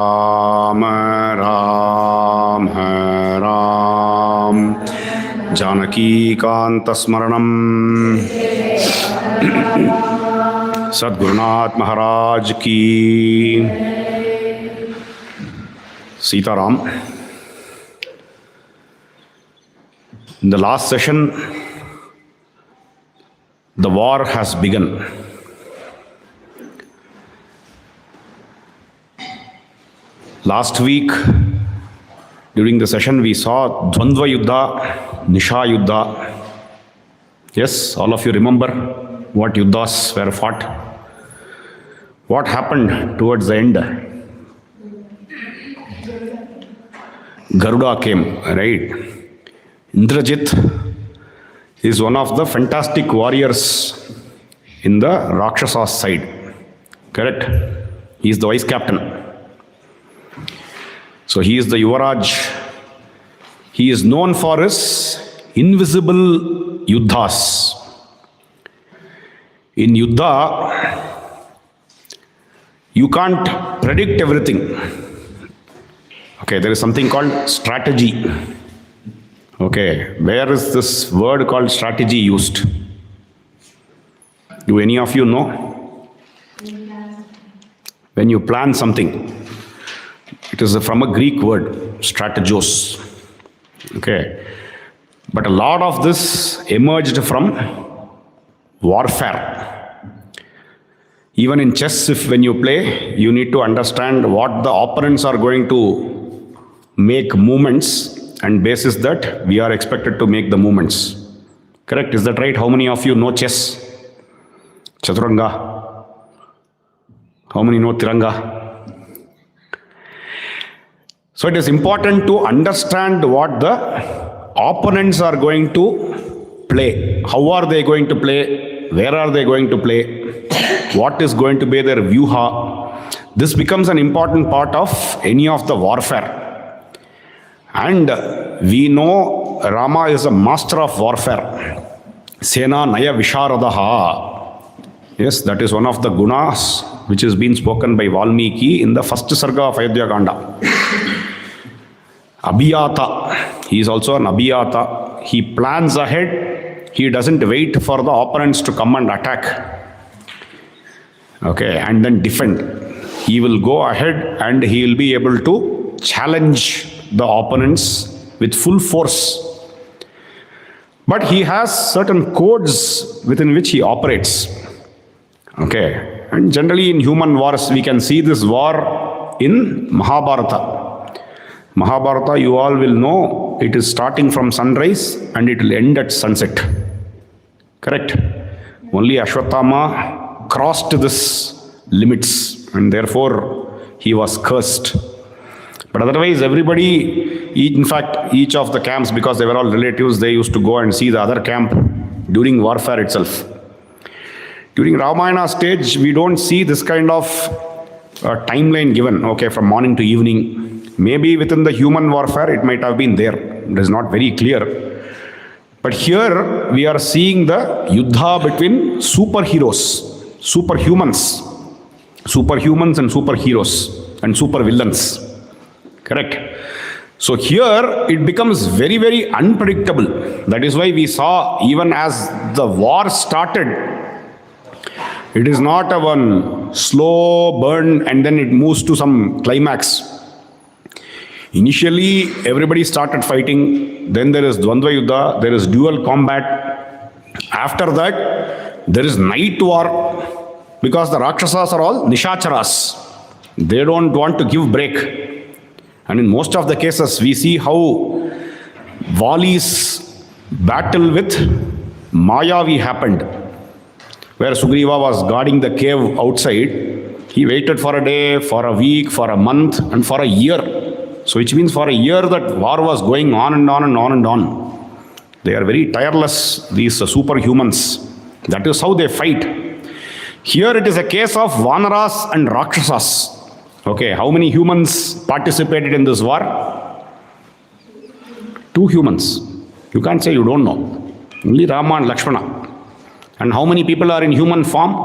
Ram Ram Ram Janaki Kanta Smaranam Sadgurunath Maharaj Ki Sita Ram. In the last session, the war has begun. Last week, during the session, we saw Dvandva Yuddha, Nisha Yuddha. Yes, all of you remember what Yuddhas were fought. What happened towards the end? Garuda came, right? Indrajit is one of the fantastic warriors in the Rakshasa side. Correct? He is the vice captain. So he is the Yuvaraj. He is known for his invisible yuddhas. In Yuddha, you can't predict everything. Okay, there is something called strategy. Okay, where is this word called strategy used? Do any of you know? When you plan something. It is from a Greek word, strategos. Okay. But a lot of this emerged from warfare. Even in chess, when you play, you need to understand what the opponents are going to make movements, and basis that we are expected to make the movements. Correct? Is that right? How many of you know chess? Chaturanga? How many know Tiranga? So it is important to understand what the opponents are going to play. How are they going to play? Where are they going to play? What is going to be their vyuha? This becomes an important part of any of the warfare. And we know Rama is a master of warfare. Sena Naya Visharadaha. Yes, that is one of the gunas which is being spoken by Valmiki in the first sarga of Ayodhya Kanda. Abhiyata. He is also an Abhiyata. He plans ahead. He doesn't wait for the opponents to come and attack. Okay, and then defend. He will go ahead and he will be able to challenge the opponents with full force. But he has certain codes within which he operates. Okay, and generally in human wars, we can see this war in Mahabharata. Mahabharata, you all will know, it is starting from sunrise and it will end at sunset. Correct? Only Ashwatthama crossed this limits and therefore he was cursed. But otherwise everybody, in fact each of the camps, because they were all relatives, they used to go and see the other camp during warfare itself. During Ramayana stage, we don't see this kind of timeline given, okay, from morning to evening. Maybe within the human warfare, it might have been there. It is not very clear. But here, we are seeing the yuddha between superheroes, superhumans and superheroes and supervillains. Correct? So here, it becomes very, very unpredictable. That is why we saw, even as the war started, it is not a one slow burn and then it moves to some climax. Initially, everybody started fighting. Then there is Dvandva Yuddha. There is dual combat. After that, there is night war. Because the Rakshasas are all Nishacharas. They don't want to give break. And in most of the cases, we see how Vali's battle with Mayavi happened. Where Sugriva was guarding the cave outside. He waited for a day, for a week, for a month, and for a year. So which means for a year that war was going on and on and on and on. They are very tireless, these superhumans. That is how they fight. Here it is a case of Vanaras and Rakshasas. Okay, how many humans participated in this war? 2 humans. You can't say you don't know. Only Rama and Lakshmana. And how many people are in human form?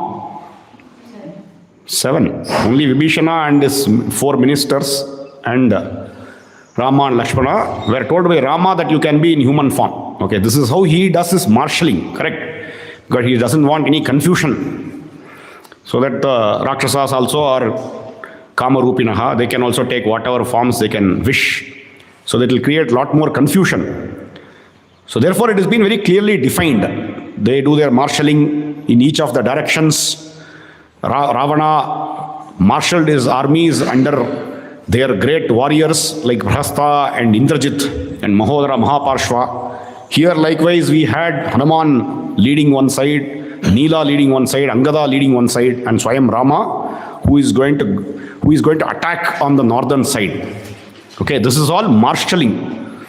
7. Only Vibhishana and his 4 ministers and Rama and Lakshmana were told by Rama that you can be in human form. Okay, this is how he does his marshalling, correct? Because he doesn't want any confusion. So that the Rakshasas also are Kamarupinaha, they can also take whatever forms they can wish. So that will create a lot more confusion. So therefore it has been very clearly defined. They do their marshalling in each of the directions. Ravana marshaled his armies under their great warriors like Prastha and Indrajit and Mahodara Mahaparshva. Here likewise we had Hanuman leading one side, Neela leading one side, Angada leading one side, and Swayam Rama who is going to attack on the northern side. Okay, this is all marshalling.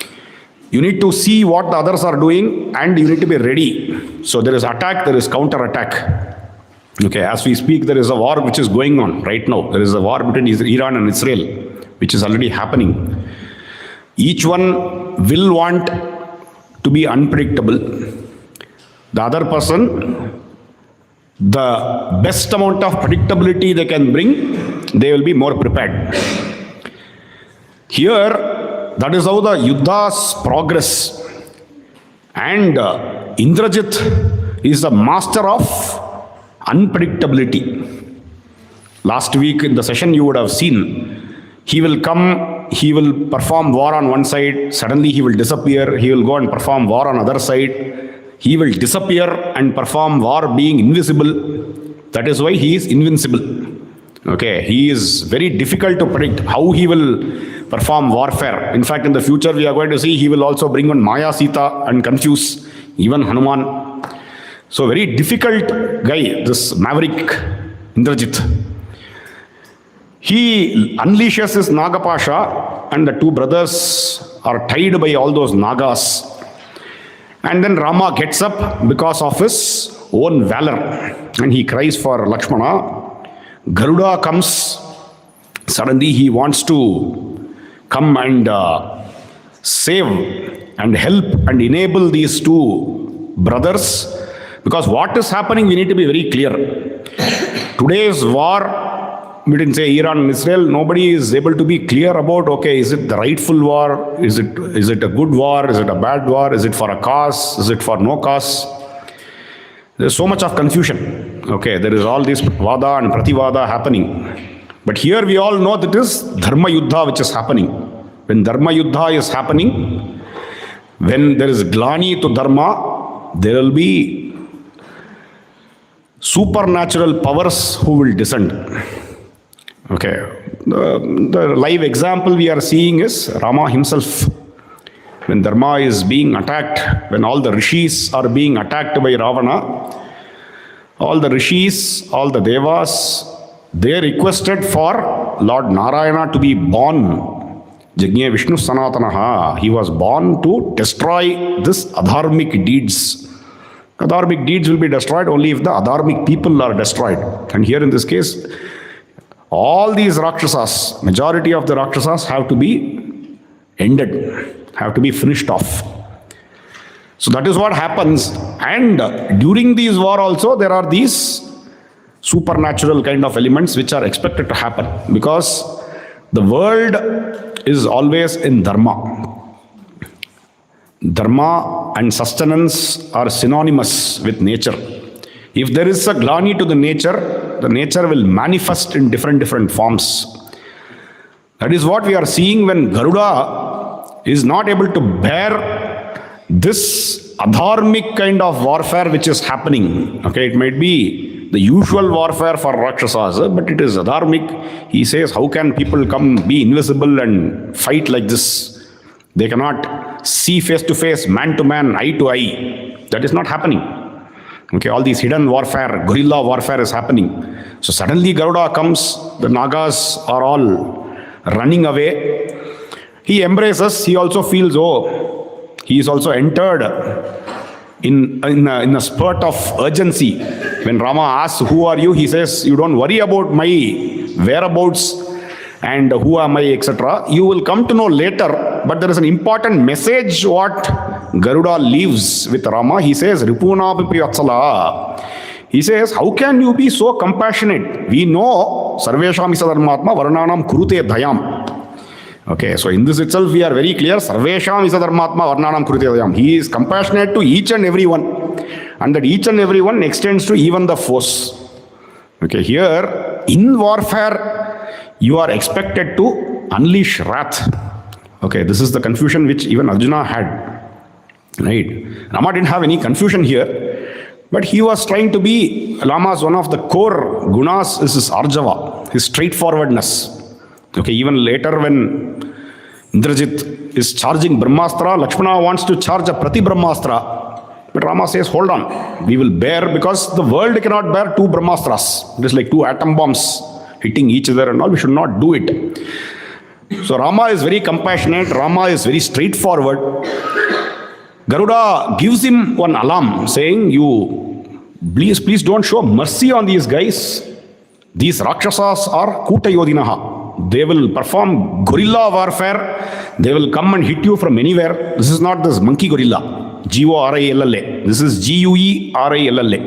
You need to see what the others are doing and you need to be ready. So there is attack, there is counter attack. Okay, as we speak, there is a war which is going on right now. There is a war between Iran and Israel, which is already happening. Each one will want to be unpredictable. The other person, the best amount of predictability they can bring, they will be more prepared. Here, that is how the Yuddha's progress. And Indrajit is the master of unpredictability. Last week in the session you would have seen, he will come, he will perform war on one side, suddenly he will disappear, he will go and perform war on other side, he will disappear and perform war being invisible. That is why he is invincible. Okay, he is very difficult to predict how he will perform warfare. In fact, in the future we are going to see he will also bring on Maya Sita and confuse even Hanuman. So very difficult guy, this maverick Indrajit. He unleashes his Nagapasha and the 2 brothers are tied by all those Nagas. And then Rama gets up because of his own valor and he cries for Lakshmana. Garuda comes, suddenly he wants to come and save and help and enable these 2 brothers. Because what is happening, we need to be very clear. Today's war between, say, Iran and Israel, nobody is able to be clear about, okay, is it the rightful war? Is it a good war? Is it a bad war? Is it for a cause? Is it for no cause? There's so much of confusion. Okay, there is all this Vada and Prativada happening. But here we all know that it is Dharma Yuddha which is happening. When Dharma Yuddha is happening, when there is Glani to Dharma, there will be supernatural powers who will descend. Okay, the live example we are seeing is Rama himself. When Dharma is being attacked, when all the rishis are being attacked by Ravana, all the rishis, all the devas, they requested for Lord Narayana to be born. Jagnya Vishnu Sanatanaha. He was born to destroy this adharmic deeds. Adharmic deeds will be destroyed only if the adharmic people are destroyed. And here in this case, all these Rakshasas, majority of the Rakshasas have to be ended, have to be finished off. So that is what happens. And during these war also, there are these supernatural kind of elements which are expected to happen. Because the world is always in Dharma. Dharma and sustenance are synonymous with nature. If there is a glani to the nature will manifest in different forms. That is what we are seeing when Garuda is not able to bear this adharmic kind of warfare which is happening. Okay, it might be the usual warfare for Rakshasas, but it is adharmic. He says, how can people come be invisible and fight like this? They cannot see face to face, man to man, eye to eye. That is not happening. Okay, all these hidden warfare, guerrilla warfare is happening. So suddenly Garuda comes, the Nagas are all running away. He embraces, he also feels, oh, he is also entered in a spurt of urgency. When Rama asks, who are you? He says, you don't worry about my whereabouts and who am I, etc. You will come to know later, but there is an important message what Garuda leaves with Rama. He says, Ripuna Pipi Vatsala. He says, how can you be so compassionate? We know Sarvesham isa dharmatma varnanam kurute dayam. Okay, so in this itself we are very clear. Sarvesham isa dharmatma varnanam kurute dayam. He is compassionate to each and every one. And that each and every one extends to even the foes. Okay, here in warfare you are expected to unleash wrath. Okay, this is the confusion which even Arjuna had. Right? Rama didn't have any confusion here, but he was trying to be, Rama's one of the core gunas is his arjava, his straightforwardness. Okay, even later when Indrajit is charging Brahmastra, Lakshmana wants to charge a Prati Brahmastra. But Rama says, hold on, we will bear, because the world cannot bear two Brahmastras. It is like two atom bombs hitting each other and all. We should not do it. So Rama is very compassionate. Rama is very straightforward. Garuda gives him one alarm saying, you please don't show mercy on these guys. These Rakshasas are Kuta Yodhinaha. They will perform guerrilla warfare. They will come and hit you from anywhere. This is not this monkey gorilla. G-O-R-I-L-L-A. This is G-U-E-R-I-L-L-A.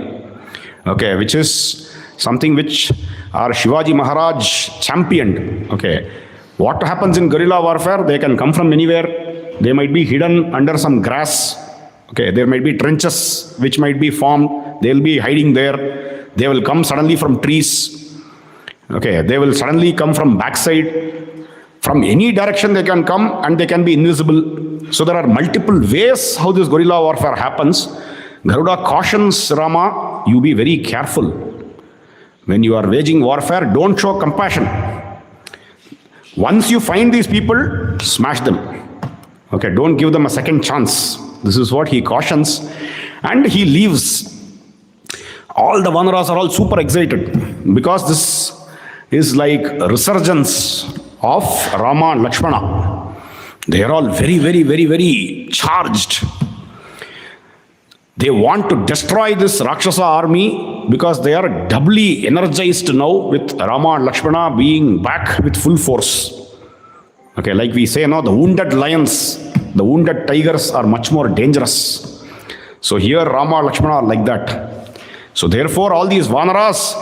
Okay, which is something which our Shivaji Maharaj championed. Okay, what happens in guerrilla warfare? They can come from anywhere. They might be hidden under some grass. Okay, there might be trenches which might be formed. They will be hiding there. They will come suddenly from trees. Okay, they will suddenly come from backside. From any direction they can come and they can be invisible. So there are multiple ways how this guerrilla warfare happens. Garuda cautions Rama, you be very careful. When you are waging warfare, don't show compassion. Once you find these people, smash them. Okay, don't give them a second chance. This is what he cautions. And he leaves. All the Vanaras are all super excited because this is like a resurgence of Rama and Lakshmana. They are all very charged. They want to destroy this Rakshasa army because they are doubly energized now with Rama and Lakshmana being back with full force. Okay, like we say now, the wounded lions, the wounded tigers are much more dangerous. So here Rama and Lakshmana are like that. So therefore all these Vanaras,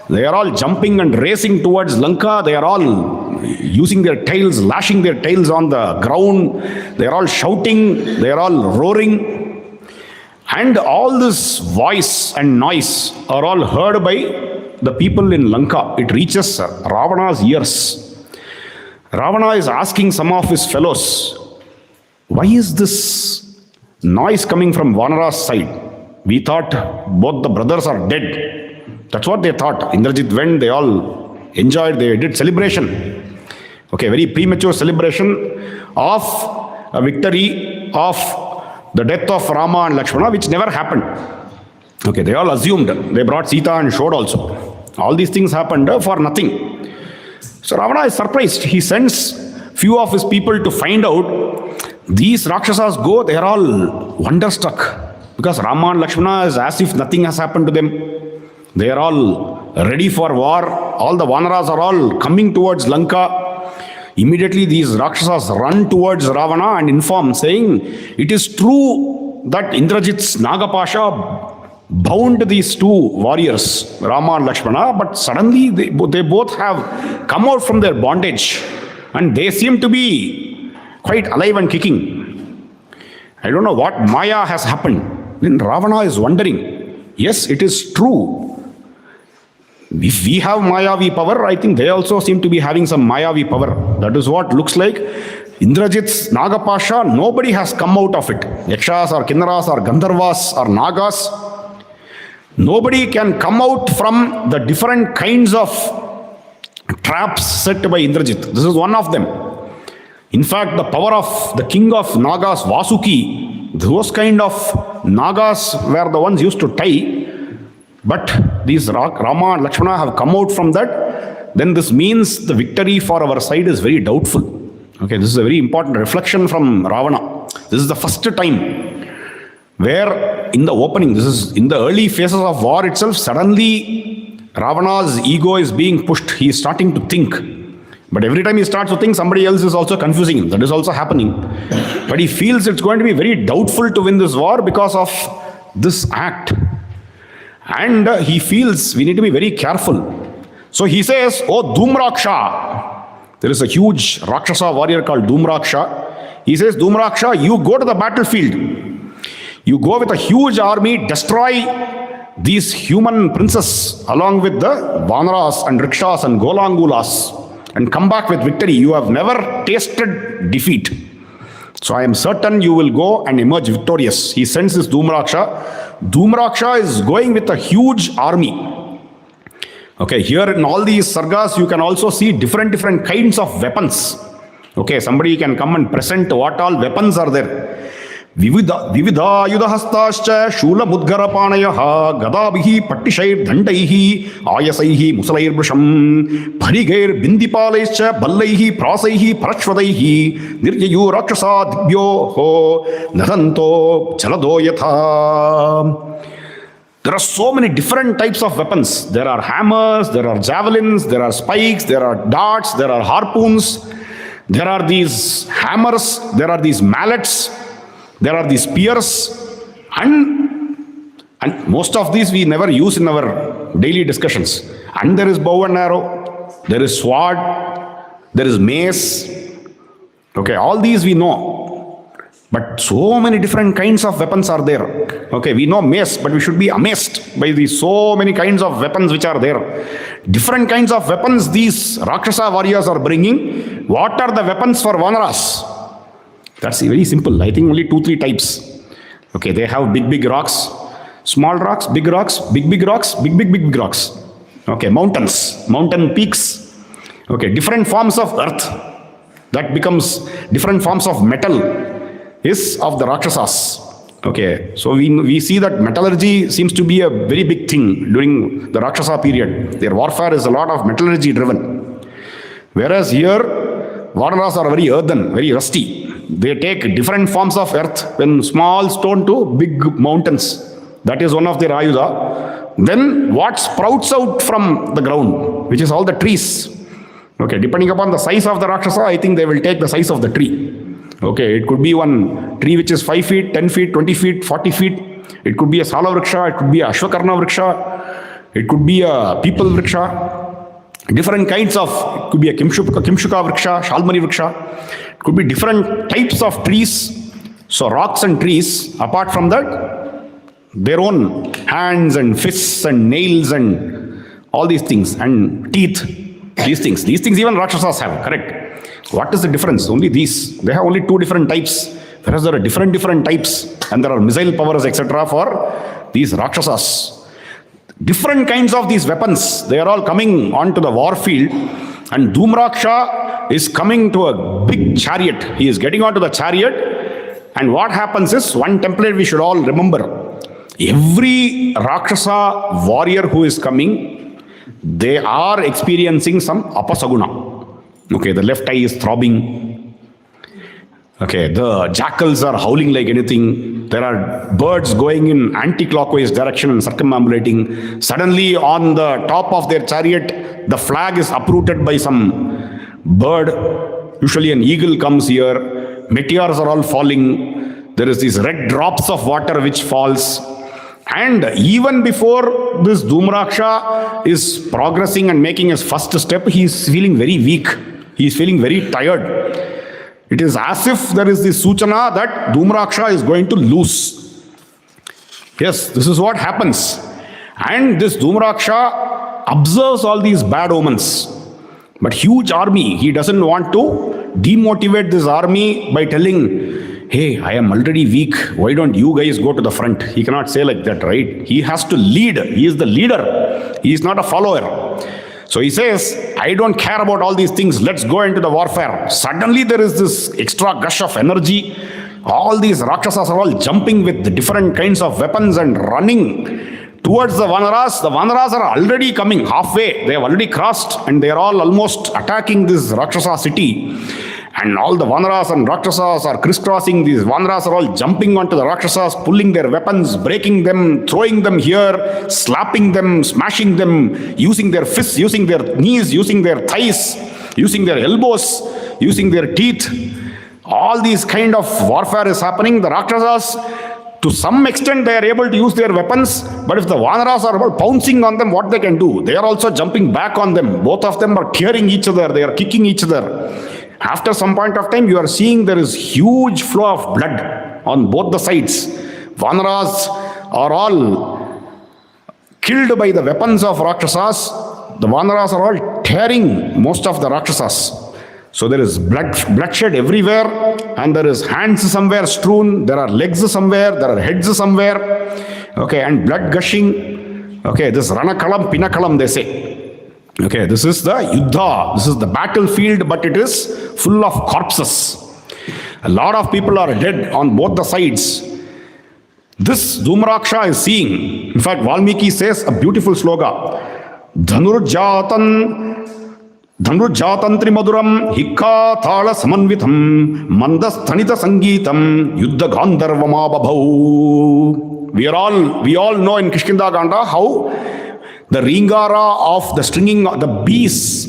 they are all jumping and racing towards Lanka. They are all using their tails, lashing their tails on the ground. They are all shouting. They are all roaring. And all this voice and noise are all heard by the people in Lanka. It reaches Ravana's ears. Ravana is asking some of his fellows, why is this noise coming from Vanara's side? We thought both the brothers are dead. That's what they thought. Indrajit went, they all enjoyed, they did celebration. Okay, very premature celebration of a victory of the death of Rama and Lakshmana, which never happened. Okay, they all assumed. They brought Sita and showed also. All these things happened for nothing. So Ravana is surprised. He sends few of his people to find out. These Rakshasas go, they are all wonderstruck. Because Rama and Lakshmana is as if nothing has happened to them. They are all ready for war. All the Vanaras are all coming towards Lanka. Immediately these Rakshasas run towards Ravana and inform, saying, it is true that Indrajit's Nagapasha bound these two warriors, Rama and Lakshmana, but suddenly they both have come out from their bondage and they seem to be quite alive and kicking. I don't know what Maya has happened. Then Ravana is wondering, yes, it is true. If we have Mayavi power, I think they also seem to be having some Mayavi power. That is what looks like. Indrajit's Nagapasha, nobody has come out of it. Yakshas or Kinnaras or Gandharvas or Nagas. Nobody can come out from the different kinds of traps set by Indrajit. This is one of them. In fact, the power of the king of Nagas, Vasuki, those kind of Nagas were the ones used to tie. But these Rama and Lakshmana have come out from that. Then this means the victory for our side is very doubtful. Okay, this is a very important reflection from Ravana. This is the first time where in the opening, this is in the early phases of war itself, suddenly Ravana's ego is being pushed. He is starting to think. But every time he starts to think, somebody else is also confusing him. That is also happening. But he feels it's going to be very doubtful to win this war because of this act. And he feels we need to be very careful. So he says, oh Dhumraksha, there is a huge Rakshasa warrior called Dhumraksha. He says, Dhumraksha, you go to the battlefield. You go with a huge army, destroy these human princes along with the Vanaras and Rikshas and Golangulas and come back with victory. You have never tasted defeat. So I am certain you will go and emerge victorious. He sends this Dhumraksha. Dhumraksha is going with a huge army. Okay, here in all these sargas, you can also see different kinds of weapons. Okay, somebody can come and present what all weapons are there. Vividha yudhahastascha shula mudgarapanayah gadabhihi pattishair dhandaihi ayasaihi musalair brusham parigair bindipalaischa ballaihi prasaihi parashvadaihi niryayu rakshasa dibyo ho nadanto chalado yatha. There are so many different types of weapons. There are hammers, there are javelins, there are spikes, there are darts, there are harpoons, there are these hammers, there are these mallets, there are these spears, and most of these we never use in our daily discussions. And there is bow and arrow, there is sword, there is mace. Okay, all these we know. But so many different kinds of weapons are there. Okay, we know mace, but we should be amazed by these so many kinds of weapons which are there. Different kinds of weapons these Rakshasa warriors are bringing. What are the weapons for Vanaras? That's very simple. I think only 2-3 types. Okay, they have big rocks, small rocks, big rocks, big rocks, big rocks. Okay, mountains, mountain peaks. Okay, different forms of earth. That becomes different forms of metal is of the Rakshasas. Okay, so we see that metallurgy seems to be a very big thing during the Rakshasa period. Their warfare is a lot of metallurgy driven. Whereas here, Vanaras are very earthen, very rusty. They take different forms of earth, when small stone to big mountains. That is one of their ayuda. Then what sprouts out from the ground, which is all the trees. Okay, depending upon the size of the Rakshasa, I think they will take the size of the tree. Okay, it could be one tree which is 5 feet, 10 feet, 20 feet, 40 feet. It could be a Sala Vriksha, it could be a Ashwakarna Vriksha, it could be a People Vriksha. Different kinds of, it could be a Kimshuka Vriksha, Shalmani Vriksha. It could be different types of trees. So rocks and trees, apart from that, their own hands and fists and nails and all these things and teeth, these things even Rakshasas have, correct? What is the difference? Only these. They have only 2 different types. Whereas there are different types and there are missile powers, etc. for these Rakshasas. Different kinds of these weapons, they are all coming onto the war field, and Dhumraksha is coming to a big chariot. He is getting onto the chariot, and what happens is, one template we should all remember. Every Rakshasa warrior who is coming, they are experiencing some apasaguna. Okay, the left eye is throbbing. Okay, the jackals are howling like anything. There are birds going in anti-clockwise direction and circumambulating. Suddenly on the top of their chariot, the flag is uprooted by some bird. Usually an eagle comes here. Meteors are all falling. There is these red drops of water which falls. And even before this Dhumraksha is progressing and making his first step, he is feeling very weak. He is feeling very tired. It is as if there is this Suchana that Dhumraksha is going to lose. Yes, this is what happens. And this Dhumraksha observes all these bad omens. But huge army, he doesn't want to demotivate this army by telling, hey, I am already weak. Why don't you guys go to the front? He cannot say like that, right? He has to lead. He is the leader. He is not a follower. So he says, I don't care about all these things. Let's go into the warfare. Suddenly there is this extra gush of energy. All these Rakshasas are all jumping with the different kinds of weapons and running towards the Vanaras. The Vanaras are already coming halfway. They have already crossed and they are all almost attacking this Rakshasa city. And all the Vanaras and Rakshasas are crisscrossing. These Vanaras are all jumping onto the Rakshasas, pulling their weapons, breaking them, throwing them here, slapping them, smashing them, using their fists, using their knees, using their thighs, using their elbows, using their teeth. All these kind of warfare is happening. The Rakshasas To some extent, they are able to use their weapons, but if the Vanaras are about pouncing on them, what they can do? They are also jumping back on them. Both of them are tearing each other, they are kicking each other. After some point of time, you are seeing there is huge flow of blood on both the sides. Vanaras are all killed by the weapons of Rakshasas. The Vanaras are all tearing most of the Rakshasas. So there is bloodshed everywhere, and there is hands somewhere strewn, there are legs somewhere, there are heads somewhere, okay, and blood gushing. Okay, this Ranakalam, Pinakalam, they say. Okay, this is the Yuddha, this is the battlefield, but it is full of corpses. A lot of people are dead on both the sides. This Dhumraksha is seeing. In fact, Valmiki says a beautiful sloga. Dhanurjatantri maduram hikka thala samanvitam mandasthanita sangeetam yuddha gandharvama babhau. We all know in Kishkinda Ganda how the ringara of the stringing of the bees,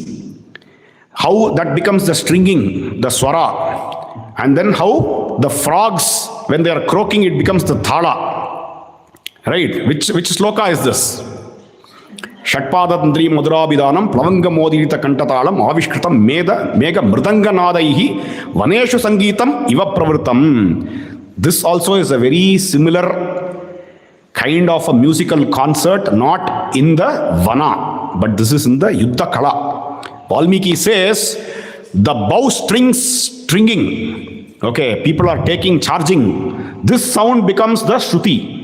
how that becomes the stringing, the swara, and then how the frogs, when they are croaking, it becomes the thala. Right? Which sloka is this? Shatpadantri madurabhidanam plavanga modirita kantatalam avishkritam mega mridanga nadaihi vaneshu sangeetam iva pravritam. This also is a very similar kind of a musical concert, not in the Vana, but this is in the Yuddha Kala. Valmiki says, the bow strings stringing, okay, people are charging. This sound becomes the Shruti.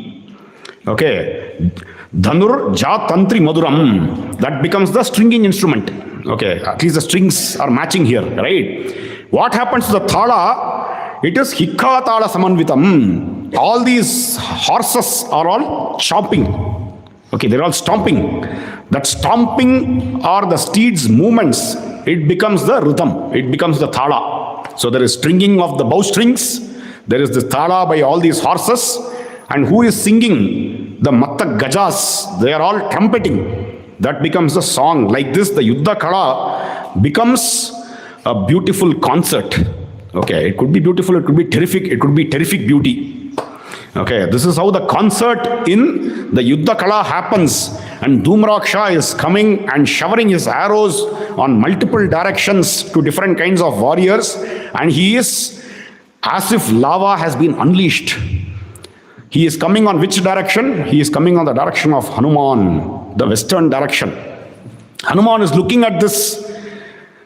Okay, Dhanur Jatantri Maduram, that becomes the stringing instrument. Okay, at least the strings are matching here, right? What happens to the Thala? It is Hikka Thala Samanvitam. All these horses are all chomping. Okay, they're all stomping. That stomping are the steeds' movements. It becomes the rhythm. It becomes the Thala. So there is stringing of the bowstrings. There is the Thala by all these horses. And who is singing? The Matta Gajas, they are all trumpeting. That becomes the song. Like this, the Yuddha Kala becomes a beautiful concert. Okay, it could be beautiful, it could be terrific, it could be terrific beauty. Okay, this is how the concert in the Yuddha Kala happens. And Dhumraksha is coming and showering his arrows on multiple directions to different kinds of warriors. And he is as if lava has been unleashed. He is coming on which direction? He is coming on the direction of Hanuman, the western direction. Hanuman is looking at this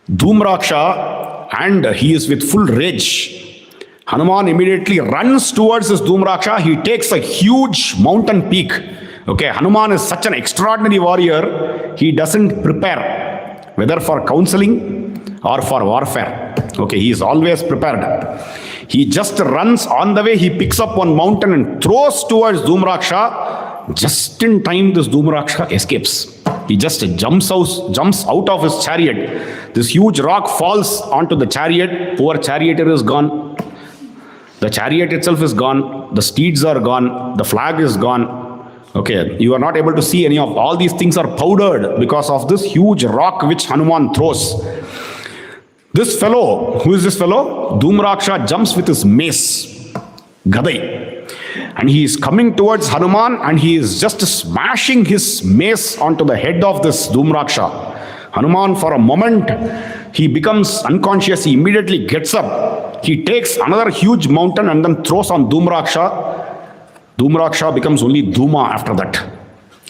Dhumraksha and he is with full rage. Hanuman immediately runs towards this Dhumraksha. He takes a huge mountain peak. Okay, Hanuman is such an extraordinary warrior. He doesn't prepare, whether for counseling or for warfare. Okay, he is always prepared. He just runs on the way, he picks up one mountain and throws towards Dhumraksha. Just in time, this Dhumraksha escapes. He just jumps out of his chariot. This huge rock falls onto the chariot. Poor charioteer is gone. The chariot itself is gone. The steeds are gone. The flag is gone. Okay, you are not able to see any of all these things are powdered because of this huge rock which Hanuman throws. This fellow, who is this fellow? Dhumraksha jumps with his mace, Gadai. And he is coming towards Hanuman and he is just smashing his mace onto the head of this Dhumraksha. Hanuman, for a moment, he becomes unconscious. He immediately gets up. He takes another huge mountain and then throws on Dhumraksha. Dhumraksha becomes only Dhuma after that.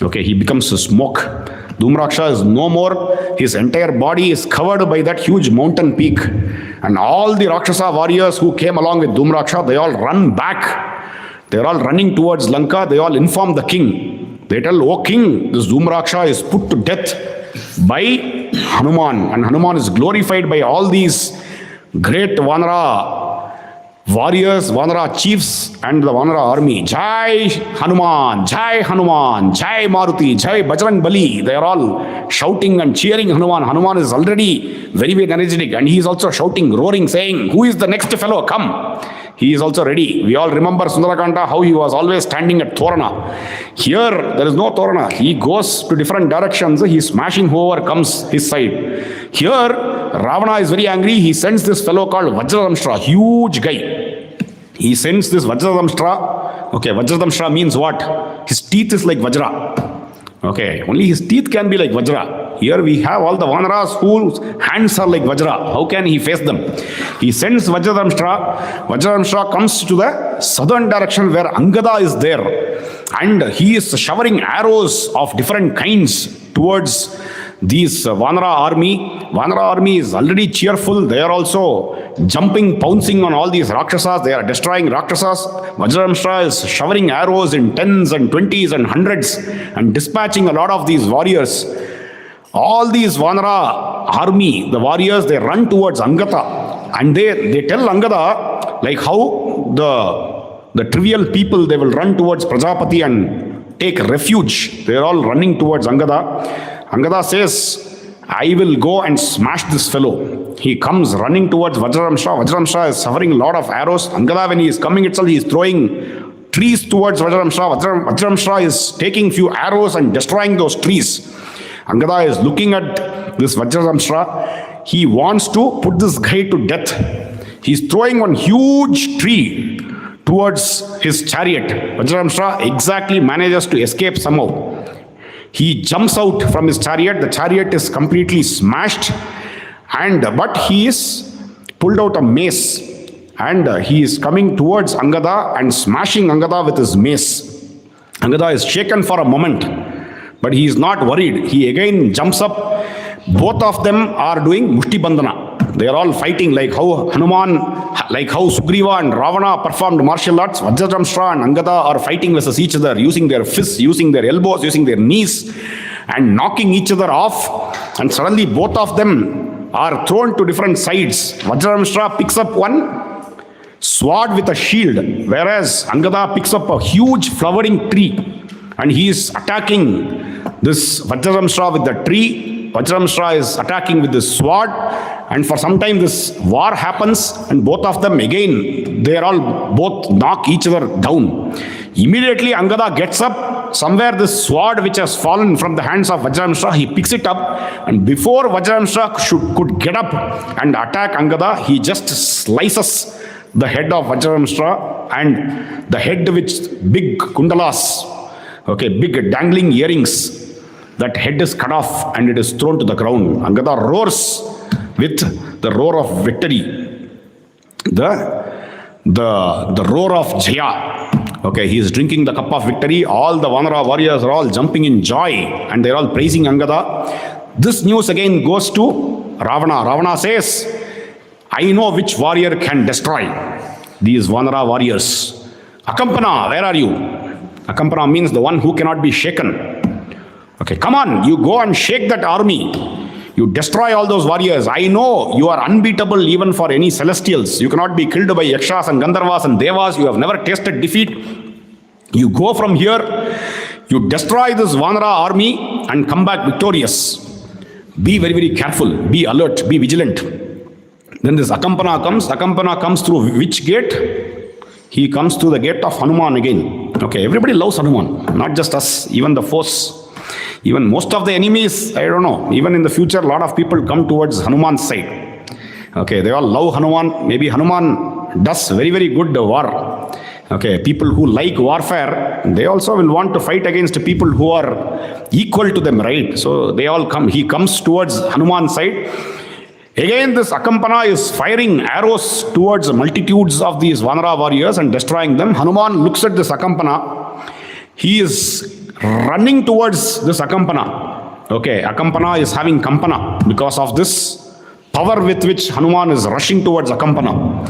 Okay, he becomes a smoke. Dhumraksha is no more. His entire body is covered by that huge mountain peak. And all the Rakshasa warriors who came along with Dhumraksha, they all run back. They're all running towards Lanka. They all inform the king. They tell, "Oh king, this Dhumraksha is put to death by Hanuman." And Hanuman is glorified by all these great Vanara warriors, Vanara chiefs and the Vanara army. Jai Hanuman, Jai Hanuman, Jai Maruti, Jai Bajrang Bali. They are all shouting and cheering Hanuman. Hanuman is already very, very energetic and he is also shouting, roaring, saying, "Who is the next fellow? Come." He is also ready. We all remember Sundarakanda, how he was always standing at Torana. Here, there is no Torana. He goes to different directions. He is smashing whoever comes his side. Here, Ravana is very angry. He sends this fellow called Vajradamshtra, huge guy. He sends this Vajradamshtra Okay, Vajradamshra means what? His teeth is like Vajra. Okay, only his teeth can be like Vajra. Here we have all the Vanaras whose hands are like Vajra. How can he face them? He sends Vajradamshra. Vajradamshra comes to the southern direction where Angada is there. And he is showering arrows of different kinds towards these Vanara army. Vanara army is already cheerful. They are also jumping, pouncing on all these Rakshasas. They are destroying Rakshasas. Vajradamshra is showering arrows in tens and twenties and hundreds and dispatching a lot of these warriors. All these Vanara army, the warriors, they run towards Angada. And they tell Angada, like how the trivial people, they will run towards Prajapati and take refuge. They are all running towards Angada. Angada says, I will go and smash this fellow. He comes running towards Vajradamshra. Vajradamshra is suffering a lot of arrows. Angada, when he is coming itself, he is throwing trees towards Vajradamshra. Vajradamshra is taking few arrows and destroying those trees. Angada is looking at this Vajradamshra. He wants to put this guy to death. He is throwing one huge tree towards his chariot. Vajradamshra exactly manages to escape somehow. He jumps out from his chariot. The chariot is completely smashed, but he is pulled out a mace, and he is coming towards Angada and smashing Angada with his mace. Angada is shaken for a moment, but he is not worried. He again jumps up. Both of them are doing Mushti Bandhana. They are all fighting like how Hanuman, like how Sugriva and Ravana performed martial arts. Vajradamshra and Angada are fighting versus each other, using their fists, using their elbows, using their knees, and knocking each other off. And suddenly both of them are thrown to different sides. Vajradamshra picks up one sword with a shield, whereas Angada picks up a huge flowering tree, and he is attacking this Vajradamshra with the tree. Vajradamshra is attacking with this sword, and for some time this war happens, and both of them again, they are all both knock each other down. Immediately Angada gets up. Somewhere this sword which has fallen from the hands of Vajradamshra, he picks it up, and before Vajradamshra could get up and attack Angada, he just slices the head of Vajradamshra, and the head with big kundalas, okay, big dangling earrings, that head is cut off and it is thrown to the ground. Angada roars with the roar of victory, the roar of Jaya. Okay, he is drinking the cup of victory. All the Vanara warriors are all jumping in joy, and they are all praising Angada. This news again goes to Ravana. Ravana says, I know which warrior can destroy these Vanara warriors. Akampana, where are you? Akampana means the one who cannot be shaken. Okay, come on, you go and shake that army. You destroy all those warriors. I know you are unbeatable even for any celestials. You cannot be killed by Yakshas and Gandharvas and Devas. You have never tasted defeat. You go from here, you destroy this Vanara army and come back victorious. Be very, very careful. Be alert. Be vigilant. Then this Akampana comes. Akampana comes through which gate? He comes through the gate of Hanuman again. Okay, everybody loves Hanuman. Not just us, even the foes. Even most of the enemies, I don't know, even in the future, a lot of people come towards Hanuman's side. Okay, they all love Hanuman. Maybe Hanuman does very, very good war. Okay, people who like warfare, they also will want to fight against people who are equal to them, right? So they all come. He comes towards Hanuman's side. Again, this Akampana is firing arrows towards multitudes of these Vanara warriors and destroying them. Hanuman looks at this Akampana. He is running towards this Akampana. Okay, Akampana is having Kampana because of this power with which Hanuman is rushing towards Akampana.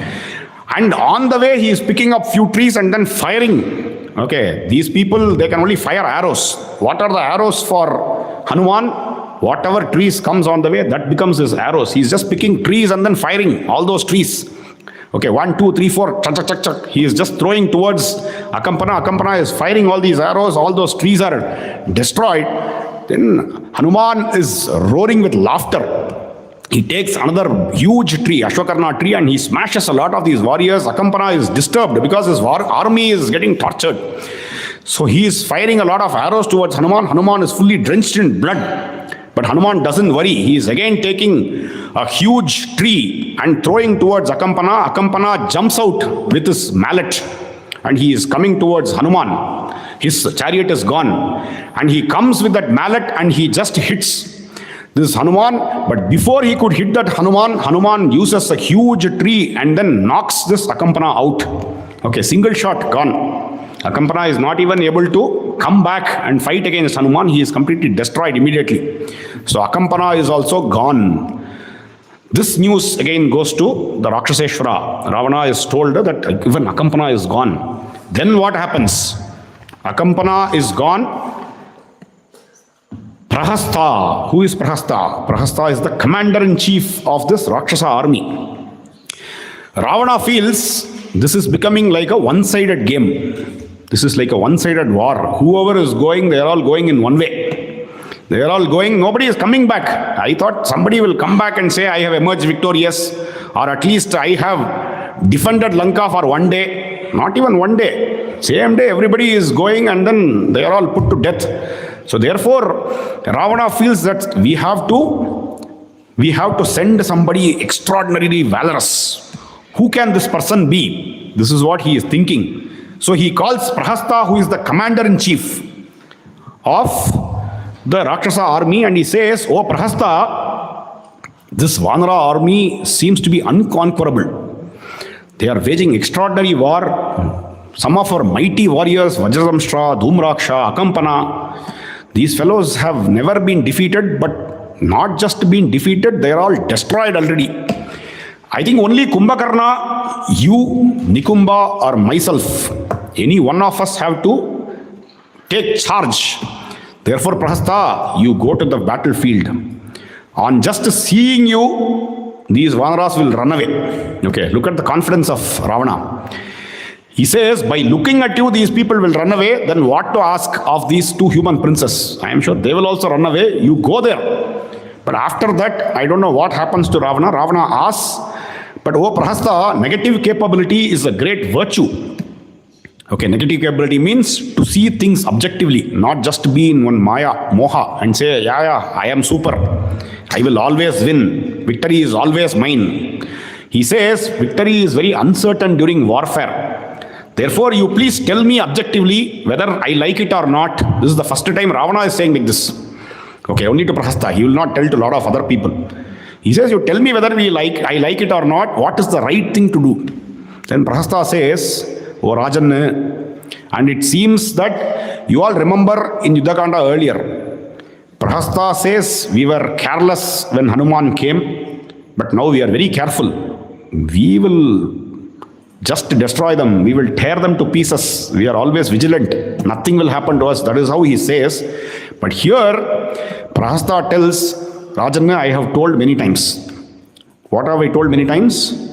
And on the way, he is picking up few trees and then firing. Okay, these people, they can only fire arrows. What are the arrows for Hanuman? Whatever trees comes on the way, that becomes his arrows. He's just picking trees and then firing all those trees. Okay, 1, 2, 3, 4, chak, chak, chak, chak. He is just throwing towards Akampana. Akampana is firing all these arrows. All those trees are destroyed. Then Hanuman is roaring with laughter. He takes another huge tree, Ashwakarna tree, and he smashes a lot of these warriors. Akampana is disturbed because his army is getting tortured. So he is firing a lot of arrows towards Hanuman. Hanuman is fully drenched in blood. But Hanuman doesn't worry. He is again taking a huge tree and throwing towards Akampana. Akampana jumps out with his mallet and he is coming towards Hanuman. His chariot is gone, and he comes with that mallet and he just hits this Hanuman. But before he could hit that Hanuman uses a huge tree and then knocks this Akampana out. Okay, single shot, gone. Akampana is not even able to come back and fight against Hanuman. He is completely destroyed immediately. So Akampana is also gone. This news again goes to the Rakshaseshwara. Ravana is told that even Akampana is gone. Then what happens? Akampana is gone. Prahasta. Who is Prahasta? Prahasta is the commander-in-chief of this Rakshasa army. Ravana feels this is becoming like a one-sided game. This is like a one-sided war. Whoever is going, they are all going in one way. They are all going, nobody is coming back. I thought somebody will come back and say, I have emerged victorious, or at least I have defended Lanka for one day. Not even one day. Same day, everybody is going and then they are all put to death. So therefore, Ravana feels that we have to send somebody extraordinarily valorous. Who can this person be? This is what he is thinking. So he calls Prahasta, who is the commander-in-chief of the Rakshasa army, and he says, "Oh Prahasta, this Vanara army seems to be unconquerable. They are waging extraordinary war. Some of our mighty warriors, Vajradamshra, Dhumraksha, Akampana, these fellows have never been defeated, but not just been defeated, they are all destroyed already. I think only Kumbhakarna, you, Nikumba, or myself, any one of us have to take charge. Therefore, Prahasta, you go to the battlefield. On just seeing you, these Vanaras will run away." Okay, look at the confidence of Ravana. He says, by looking at you, these people will run away. Then what to ask of these two human princes? I am sure they will also run away. You go there. But after that, I don't know what happens to Ravana. Ravana asks, but oh Prahasta, negative capability is a great virtue. Okay, negative capability means to see things objectively, not just be in one maya, moha, and say, yeah, I am super. I will always win. Victory is always mine. He says, victory is very uncertain during warfare. Therefore, you please tell me objectively whether I like it or not. This is the first time Ravana is saying like this. Okay, only to Prahasta. He will not tell to a lot of other people. He says, you tell me whether I like it or not. What is the right thing to do? Then Prahasta says, "O Rajan," and it seems that you all remember in Yuddhakanda earlier, Prahasta says, we were careless when Hanuman came, but now we are very careful. We will just destroy them. We will tear them to pieces. We are always vigilant. Nothing will happen to us. That is how he says. But here, Prahasta tells, Rajan, I have told many times. What have I told many times?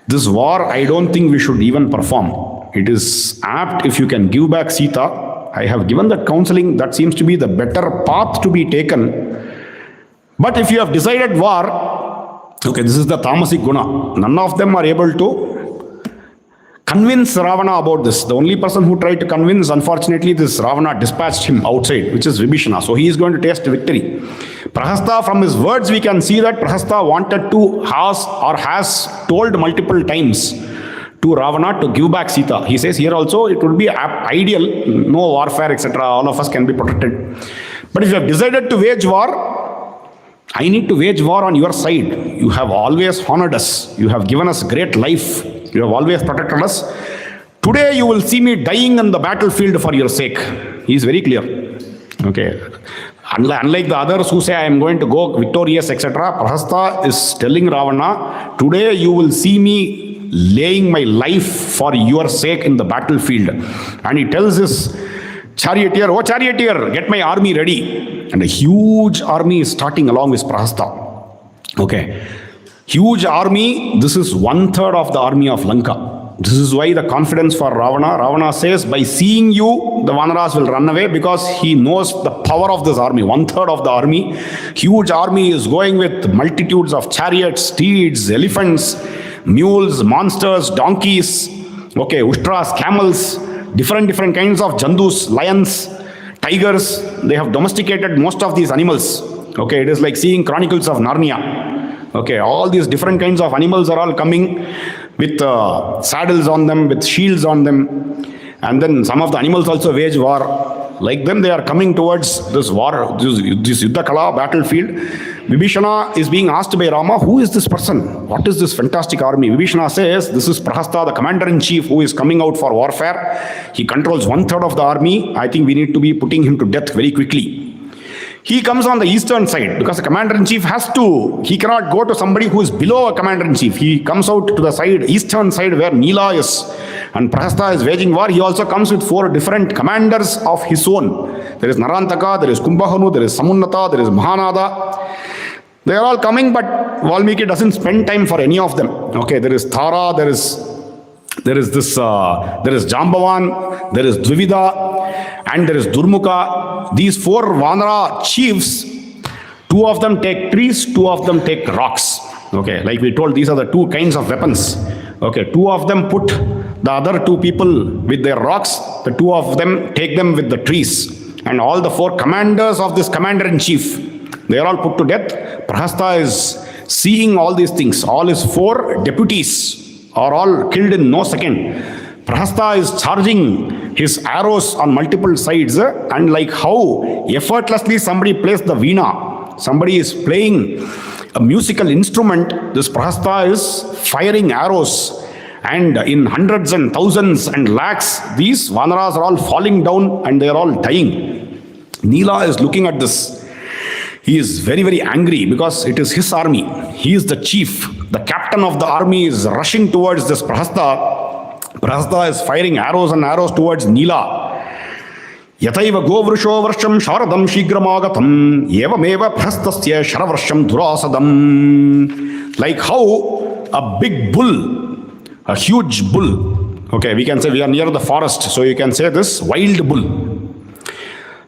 This war, I don't think we should even perform. It is apt if you can give back Sita. I have given that counseling. That seems to be the better path to be taken. But if you have decided war, okay, this is the tamasic guna. None of them are able to convince Ravana about this. The only person who tried to convince, unfortunately, this Ravana dispatched him outside, which is Vibhishana. So he is going to taste victory. Prahasta, from his words, we can see that Prahasta wanted to has told multiple times to Ravana to give back Sita. He says here also it would be ideal, no warfare, etc. All of us can be protected. But if you have decided to wage war, I need to wage war on your side. You have always honored us. You have given us great life. You have always protected us. Today you will see me dying on the battlefield for your sake. He is very clear. Okay. Unlike the others who say I am going to go victorious, etc., Prahasta is telling Ravana, today you will see me laying my life for your sake in the battlefield. And he tells his charioteer, "Oh charioteer, get my army ready." And a huge army is starting along with Prahasta. Okay. Huge army, this is 1/3 of the army of Lanka. This is why the confidence for Ravana. Ravana says, by seeing you, the Vanaras will run away because he knows the power of this army. 1/3 of the army. Huge army is going with multitudes of chariots, steeds, elephants, mules, monsters, donkeys, okay, ushtras, camels, different kinds of jandus, lions, tigers. They have domesticated most of these animals. Okay, it is like seeing Chronicles of Narnia. Okay, all these different kinds of animals are all coming. with saddles on them, with shields on them. And then some of the animals also wage war. Like them, they are coming towards this war, this Yuddha Kala battlefield. Vibhishana is being asked by Rama, who is this person? What is this fantastic army? Vibhishana says, this is Prahasta, the commander-in-chief, who is coming out for warfare. He controls 1/3 of the army. I think we need to be putting him to death very quickly. He comes on the eastern side because the commander-in-chief he cannot go to somebody who is below a commander-in-chief. He comes out to the eastern side where Nila is. And Prahasta is waging war. He also comes with 4 different commanders of his own. There is Narantaka, there is Kumbhahanu, there is Samunnata, there is Mahanada. They are all coming, but Valmiki doesn't spend time for any of them. Okay, there is Thara, there is Jambavan, there is Dvivida, and there is Durmukha. These 4 Vanara chiefs, 2 of them take trees, 2 of them take rocks. Okay, like we told, these are the 2 kinds of weapons. Okay, 2 of them put the other 2 people with their rocks, the 2 of them take them with the trees. And all the 4 commanders of this commander-in-chief, they are all put to death. Prahasta is seeing all these things. All his 4 deputies are all killed in no second. Prahasta is charging his arrows on multiple sides, and like how effortlessly somebody plays the veena, somebody is playing a musical instrument, this Prahasta is firing arrows, and in hundreds and thousands and lakhs, these Vanaras are all falling down and they are all dying. Nila is looking at this. He is very, very angry because it is his army. He is the chief. The captain of the army is rushing towards this Prahasta. Prahasta is firing arrows and arrows towards Nila. Yataiva govrusho varsham sharadam shigramagatam evameva prahastasya sharavarsham dhurasadam. Like how a big bull, a huge bull, okay, we can say we are near the forest, so you can say this wild bull.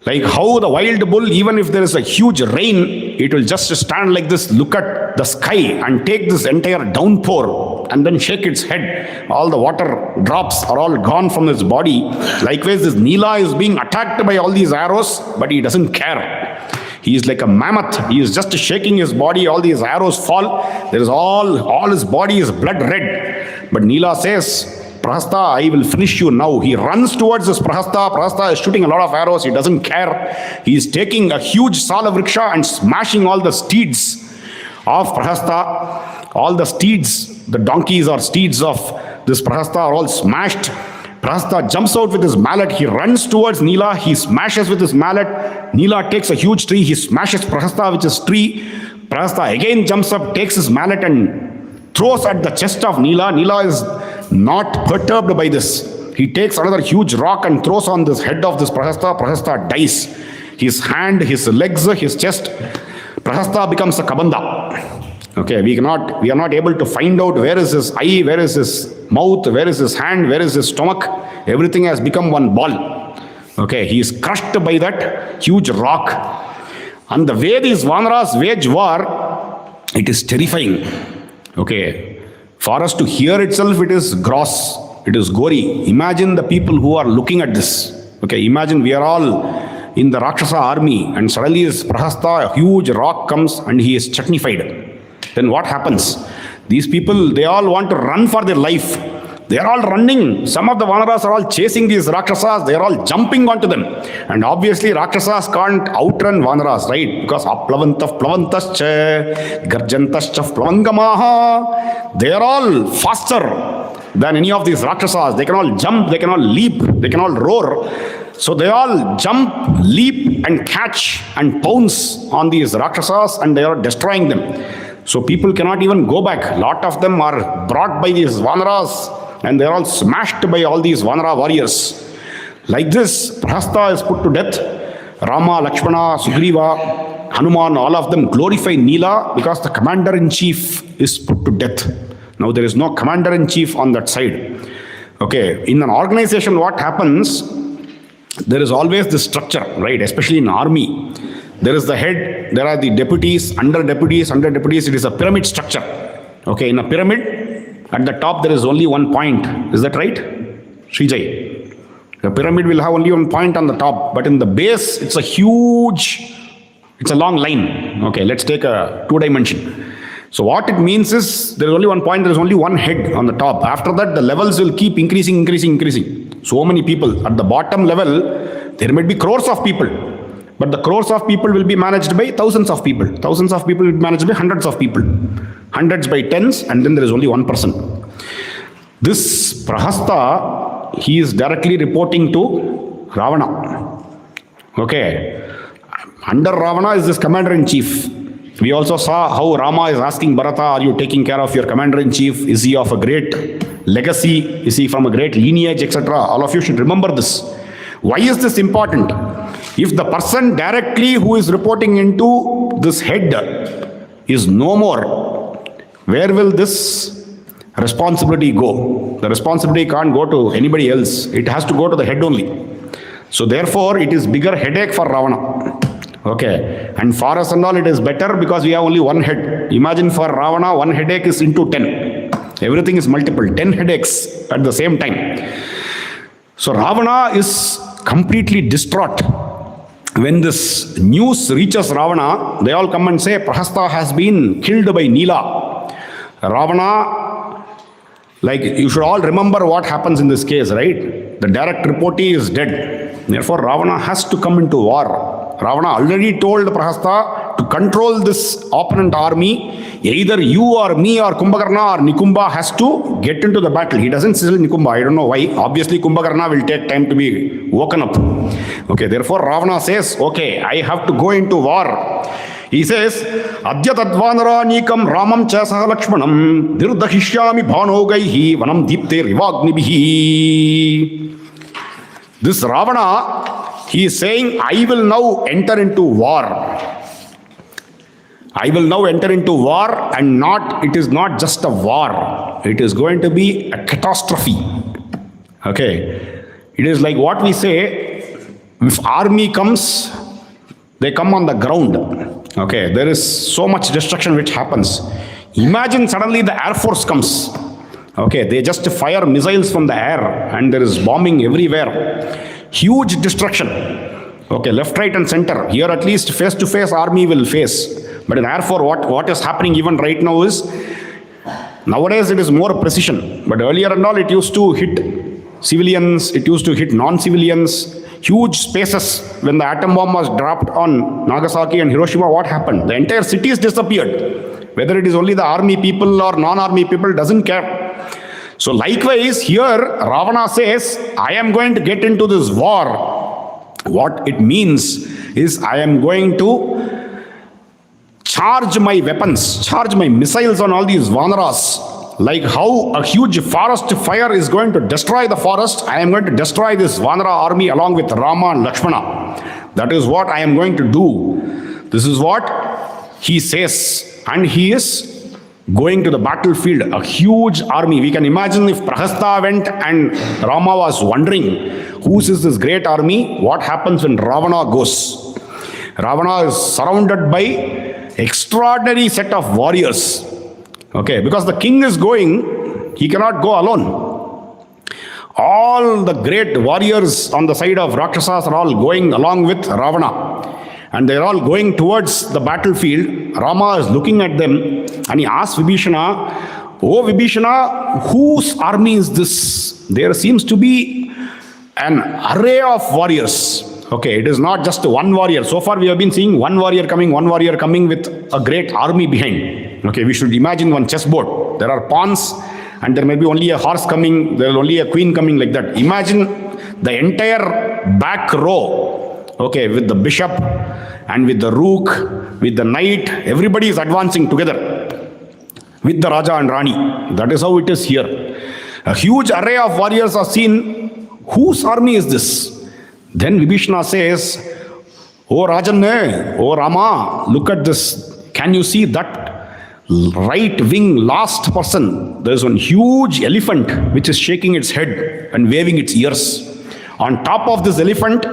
Like how the wild bull, even if there is a huge rain, it will just stand like this, look at the sky and take this entire downpour and then shake its head. All the water drops are all gone from its body. Likewise, this Nila is being attacked by all these arrows, but he doesn't care. He is like a mammoth. He is just shaking his body. All these arrows fall. There is all his body is blood red. But Nila says, Prahasta, I will finish you now. He runs towards this Prahasta. Prahasta is shooting a lot of arrows. He doesn't care. He is taking a huge salavriksha and smashing all the steeds of Prahasta. All the steeds, the donkeys or steeds of this Prahasta are all smashed. Prahasta jumps out with his mallet. He runs towards Nila. He smashes with his mallet. Nila takes a huge tree. He smashes Prahasta with his tree. Prahasta again jumps up, takes his mallet and throws at the chest of Nila. Nila is not perturbed by this. He takes another huge rock and throws on this head of this Prahasta. Prahasta dies. His hand, his legs, his chest. Prahasta becomes a kabanda. Okay, we are not able to find out where is his eye, where is his mouth, where is his hand, where is his stomach. Everything has become one ball. Okay, he is crushed by that huge rock. And the way these Vanaras wage war, it is terrifying. Okay, for us to hear itself, it is gross, it is gory. Imagine the people who are looking at this. Okay, imagine we are all in the Rakshasa army and suddenly this Prahasta, a huge rock comes and he is chutneyfied. Then what happens? These people, they all want to run for their life. They are all running. Some of the Vanaras are all chasing these Rakshasas. They are all jumping onto them. And obviously Rakshasas can't outrun Vanaras, right? Because aplavantav plavantascha, garjantascha plavangamaha. They are all faster than any of these Rakshasas. They can all jump, they can all leap, they can all roar. So they all jump, leap and catch and pounce on these Rakshasas and they are destroying them. So people cannot even go back. A lot of them are brought by these Vanaras and they are all smashed by all these Vanara warriors. Like this, Prahasta is put to death. Rama, Lakshmana, Sugriva, Hanuman, all of them glorify Nila because the commander-in-chief is put to death. Now there is no commander-in-chief on that side. Okay, in an organization what happens, there is always this structure, right? Especially in army. There is the head, there are the deputies, under deputies, it is a pyramid structure. Okay, in a pyramid, at the top there is only one point. Is that right? Srijay. The pyramid will have only one point on the top, but in the base, it's a long line. Okay, let's take a 2 dimension. So what it means is there is only one point, there is only one head on the top. After that, the levels will keep increasing. So many people. At the bottom level, there might be crores of people. But the crores of people will be managed by thousands of people. Thousands of people will be managed by hundreds of people. Hundreds by tens, and then there is only one person. This Prahasta, he is directly reporting to Ravana. Okay. Under Ravana is this commander-in-chief. We also saw how Rama is asking Bharata, are you taking care of your commander-in-chief? Is he of a great legacy? Is he from a great lineage, etc.? All of you should remember this. Why is this important? If the person directly who is reporting into this head is no more, where will this responsibility go? The responsibility can't go to anybody else. It has to go to the head only. So therefore, it is bigger headache for Ravana. Okay. And for us and all, it is better because we have only one head. Imagine for Ravana, one headache is into 10. Everything is multiple. 10 headaches at the same time. So Ravana is completely distraught. When this news reaches Ravana, they all come and say, Prahasta has been killed by Nila. Ravana, like you should all remember what happens in this case, right? The direct reportee is dead. Therefore, Ravana has to come into war. Ravana already told Prahasta to control this opponent army. Either you or me or Kumbhakarna or Nikumba has to get into the battle. He doesn't say Nikumba. I don't know why. Obviously, Kumbhakarna will take time to be woken up. Okay, therefore Ravana says, okay, I have to go into war. He says, Adya tadvanara nikam ramam cha saha lakshmanam dirdahishyami bhanogaihi vanam deepte rivagnibihi. This Ravana, he is saying, I will now enter into war. I will now enter into war, and it is not just a war. It is going to be a catastrophe. Okay. It is like what we say, if army comes, they come on the ground. Okay. There is so much destruction which happens. Imagine suddenly the Air Force comes. Okay. They just fire missiles from the air and there is bombing everywhere. Huge destruction. Okay, left, right, and center. Here at least face-to-face army will face. But in Air Force, what is happening even right now is, nowadays it is more precision. But earlier and all, it used to hit civilians, it used to hit non-civilians, huge spaces. When the atom bomb was dropped on Nagasaki and Hiroshima, what happened? The entire cities disappeared. Whether it is only the army people or non-army people, doesn't care. So likewise, here Ravana says, I am going to get into this war. What it means is I am going to charge my weapons, charge my missiles on all these Vanaras. Like how a huge forest fire is going to destroy the forest, I am going to destroy this Vanara army along with Rama and Lakshmana. That is what I am going to do. This is what he says. And he is going to the battlefield, a huge army. We can imagine if Prahasta went and Rama was wondering, whose is this great army? What happens when Ravana goes? Ravana is surrounded by extraordinary set of warriors. Okay, because the king is going, he cannot go alone. All the great warriors on the side of Rakshasas are all going along with Ravana. And they're all going towards the battlefield. Rama is looking at them and he asks Vibhishana, Oh Vibhishana, whose army is this? There seems to be an array of warriors. Okay, it is not just one warrior. So far we have been seeing one warrior coming with a great army behind. Okay, we should imagine one chessboard. There are pawns and there may be only a horse coming, there is only a queen coming, like that. Imagine the entire back row. Okay, with the bishop and with the rook, with the knight, everybody is advancing together with the Raja and Rani. That is how it is here. A huge array of warriors are seen. Whose army is this? Then Vibhishana says, Oh Rajan, oh Rama, look at this. Can you see that right wing last person? There is one huge elephant which is shaking its head and waving its ears. On top of this elephant,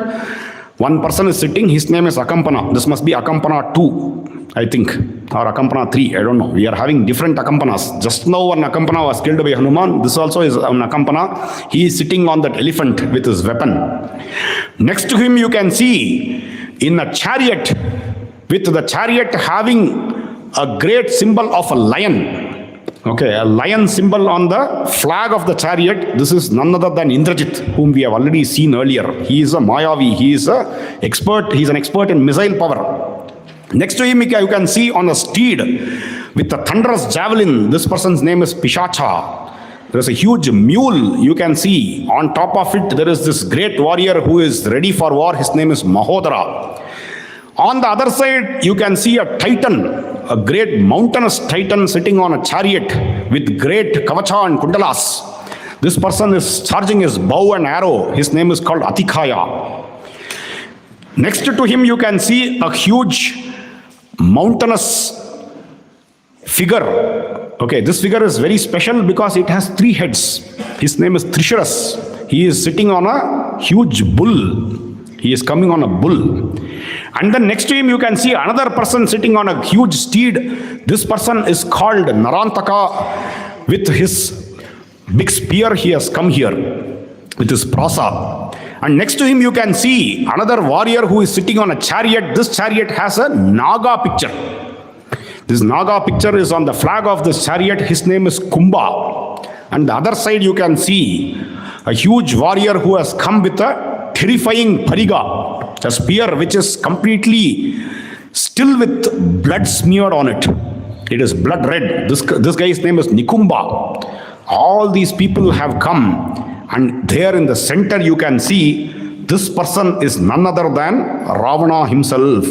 one person is sitting, his name is Akampana. This must be Akampana 2, I think, or Akampana 3, I don't know. We are having different Akampanas. Just now one Akampana was killed by Hanuman. This also is an Akampana. He is sitting on that elephant with his weapon. Next to him you can see in a chariot, with the chariot having a great symbol of a lion. Okay, a lion symbol on the flag of the chariot. This is none other than Indrajit, whom we have already seen earlier. He is a Mayavi. He is an expert in missile power. Next to him, you can see on a steed with a thunderous javelin. This person's name is Pishacha. There is a huge mule you can see. On top of it, there is this great warrior who is ready for war. His name is Mahodara. On the other side, you can see a titan, a great mountainous titan sitting on a chariot with great kavacha and kundalas. This person is charging his bow and arrow. His name is called Atikaya. Next to him, you can see a huge mountainous figure. Okay, this figure is very special because it has 3 heads. His name is Trisharas. He is sitting on a huge bull. He is coming on a bull. And then next to him, you can see another person sitting on a huge steed. This person is called Narantaka. With his big spear, he has come here with his prasa. And next to him, you can see another warrior who is sitting on a chariot. This chariot has a Naga picture. This Naga picture is on the flag of this chariot. His name is Kumbha. And the other side, you can see a huge warrior who has come with a terrifying pariga, a spear which is completely still with blood smeared on it. It is blood red. This guy's name is Nikumba. All these people have come, and there in the center you can see this person is none other than Ravana himself.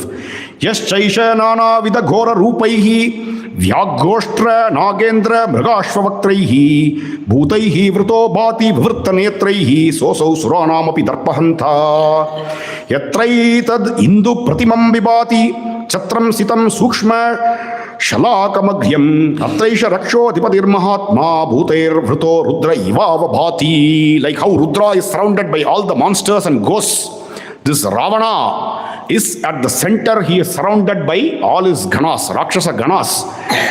Yaschaisha nana vida ghora rupaihi vyaghostra nagendra mrigashvavaktraihi bhutaihi vrito bhati vivrittanetraihi sosau suranamapi darpahanta yatraitad indu pratimam vibhati chatram sitam sukshma shalakamagyam atraisha rakshodhipatir mahatma bhuter vrito rudra ivava bhati. Like how Rudra is surrounded by all the monsters and ghosts, this Ravana is at the center. He is surrounded by all his ganas, Rakshasa ganas.